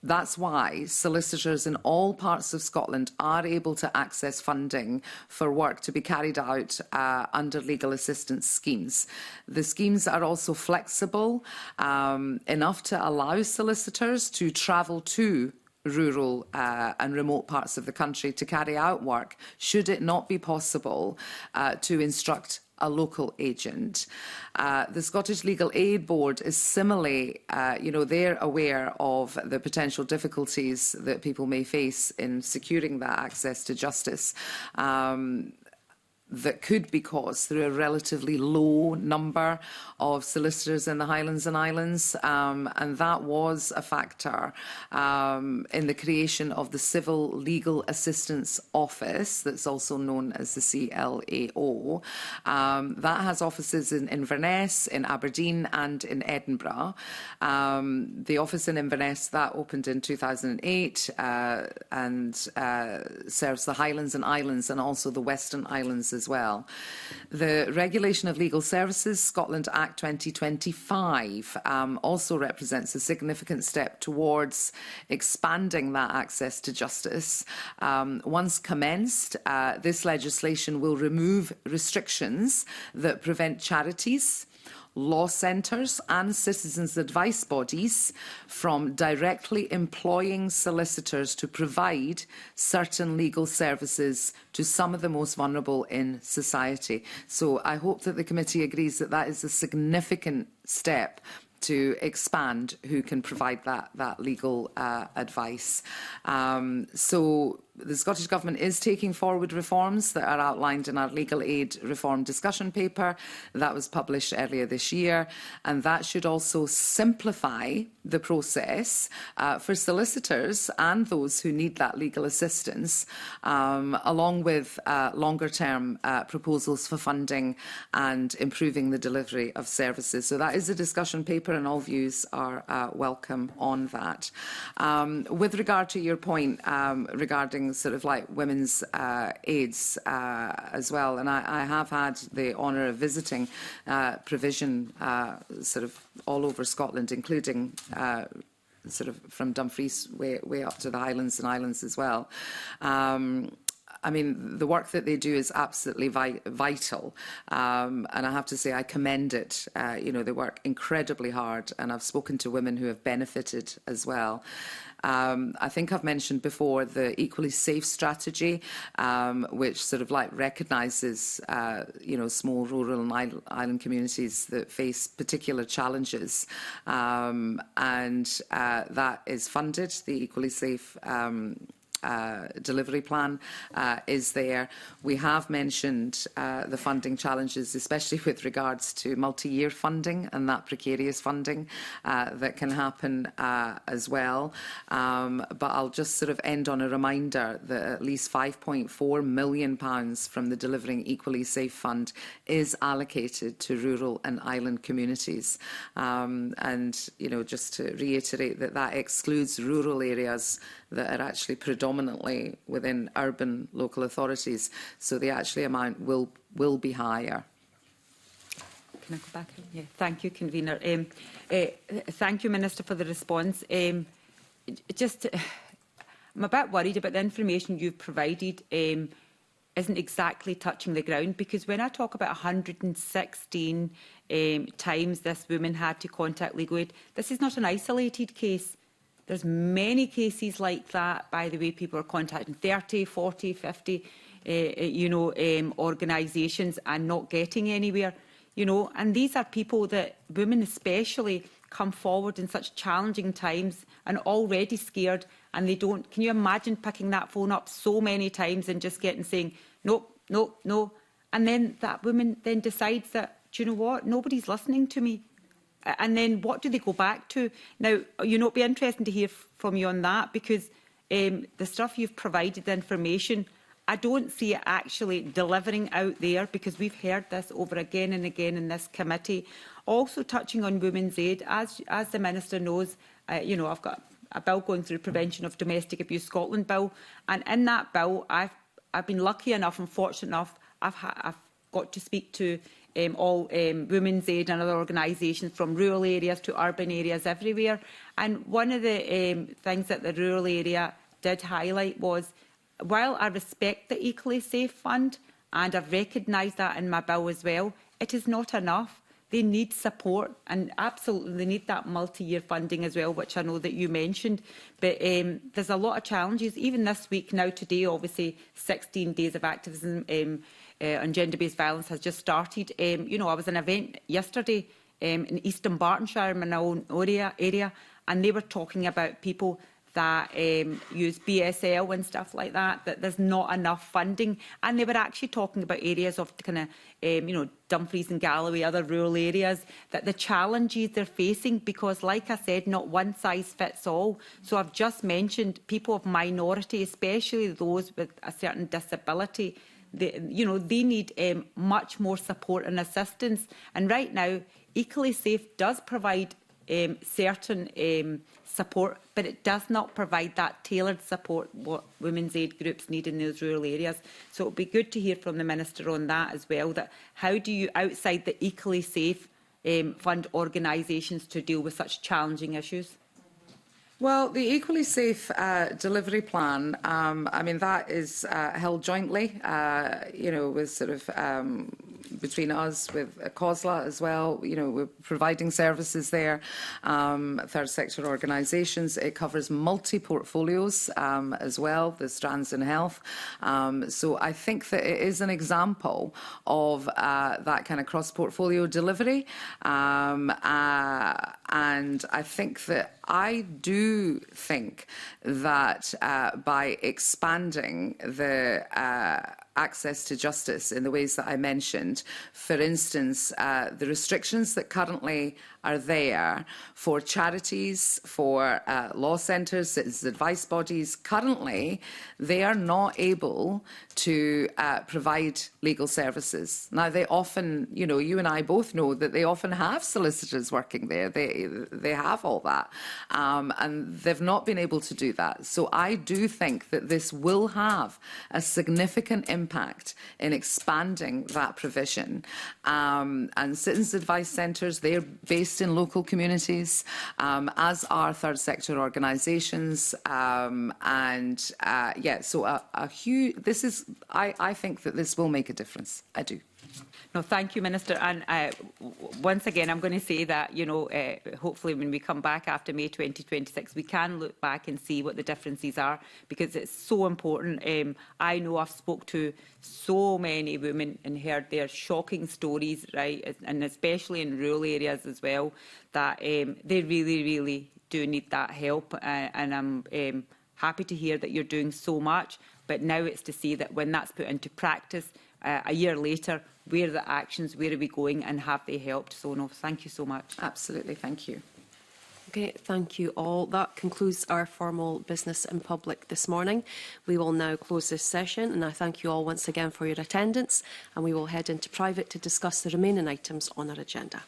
That's why solicitors in all parts of Scotland are able to access funding for work to be carried out under legal assistance schemes. The schemes are also flexible enough to allow solicitors to travel to rural and remote parts of the country to carry out work, should it not be possible to instruct a local agent. The Scottish Legal Aid Board is similarly, they're aware of the potential difficulties that people may face in securing that access to justice. That could be caused through a relatively low number of solicitors in the Highlands and Islands, and that was a factor in the creation of the Civil Legal Assistance Office, that's also known as the CLAO. That has offices in Inverness, in Aberdeen and in Edinburgh. The office in Inverness, that opened in 2008 and serves the Highlands and Islands and also the Western Islands as well. The Regulation of Legal Services, Scotland Act 2025, also represents a significant step towards expanding that access to justice. Once commenced, this legislation will remove restrictions that prevent charities, law centres and citizens' advice bodies from directly employing solicitors to provide certain legal services to some of the most vulnerable in society. So I hope that the committee agrees that that is a significant step to expand who can provide that legal advice. So the Scottish Government is taking forward reforms that are outlined in our legal aid reform discussion paper that was published earlier this year, and that should also simplify the process for solicitors and those who need that legal assistance, along with longer-term proposals for funding and improving the delivery of services. So that is a discussion paper, and all views are welcome on that. With regard to your point regarding sort of like women's aids as well, and I have had the honour of visiting provision sort of all over Scotland, including sort of from Dumfries way up to the Highlands and Islands as well. I mean, the work that they do is absolutely vital, and I have to say I commend it. They work incredibly hard, and I've spoken to women who have benefited as well. I think I've mentioned before the Equally Safe strategy, which sort of like recognises, small rural and island communities that face particular challenges, and that is funded. The Equally Safe delivery plan is there. We have mentioned the funding challenges, especially with regards to multi-year funding and that precarious funding that can happen as well. But I'll just sort of end on a reminder that at least £5.4 million from the Delivering Equally Safe Fund is allocated to rural and island communities. And, just to reiterate that excludes rural areas that are actually predominantly within urban local authorities. So the actual amount will be higher. Can I go back? Yeah, thank you, Convener. Thank you, Minister, for the response. I'm a bit worried about the information you've provided isn't exactly touching the ground, because when I talk about 116 times this woman had to contact legal aid, this is not an isolated case. There's many cases like that, by the way. People are contacting 30, 40, 50, organisations and not getting anywhere. And these are people that, women especially, come forward in such challenging times and already scared, and they don't. Can you imagine picking that phone up so many times and just saying, nope, nope, no. And then that woman then decides that, do you know what, nobody's listening to me. And then what do they go back to? Now, it'll be interesting to hear from you on that, because the stuff you've provided, the information, I don't see it actually delivering out there, because we've heard this over again and again in this committee. Also touching on women's aid, as the Minister knows, I've got a bill going through Prevention of Domestic Abuse Scotland bill, and in that bill, I've been lucky enough and fortunate enough, I've got to speak to all women's aid and other organisations from rural areas to urban areas everywhere. And one of the things that the rural area did highlight was, while I respect the Equally Safe Fund, and I've recognised that in my bill as well, it is not enough. They need support, and absolutely they need that multi-year funding as well, which I know that you mentioned. But there's a lot of challenges. Even this week, now today, obviously, 16 days of activism on gender-based violence has just started. I was at an event yesterday in Eastern Bartonshire, in my own area, and they were talking about people that use BSL and stuff like that, that there's not enough funding. And they were actually talking about areas of Dumfries and Galloway, other rural areas, that the challenges they're facing, because, like I said, not one size fits all. So I've just mentioned people of minority, especially those with a certain disability, they need much more support and assistance. And right now, Equally Safe does provide certain support, but it does not provide that tailored support what women's aid groups need in those rural areas. So it would be good to hear from the Minister on that as well, that how do you, outside the Equally Safe fund organisations, to deal with such challenging issues? Well, the Equally Safe delivery plan, that is held jointly, with sort of between us, with COSLA as well. We're providing services there, third sector organisations. It covers multi-portfolios as well, the strands in health. So I think that it is an example of that kind of cross-portfolio delivery. And I think that I do think that by expanding the access to justice in the ways that I mentioned, for instance, the restrictions that currently are there for charities, for law centres, citizens' advice bodies, currently they are not able to provide legal services. Now, they often, you and I both know that they often have solicitors working there. They have all that. And they've not been able to do that. So I do think that this will have a significant impact in expanding that provision. And citizens' advice centres, they're based in local communities, as are third sector organisations. So a huge, I think that this will make a difference. I do. No, thank you, Minister. And once again, I'm going to say that, hopefully when we come back after May 2026, we can look back and see what the differences are, because it's so important. I know I've spoke to so many women and heard their shocking stories, right, and especially in rural areas as well, that they really, really do need that help. And I'm happy to hear that you're doing so much. But now it's to see that when that's put into practice, a year later, where are the actions, where are we going, and have they helped? So, no, thank you so much. Absolutely, thank you. Okay, thank you all. That concludes our formal business in public this morning. We will now close this session, and I thank you all once again for your attendance, and we will head into private to discuss the remaining items on our agenda.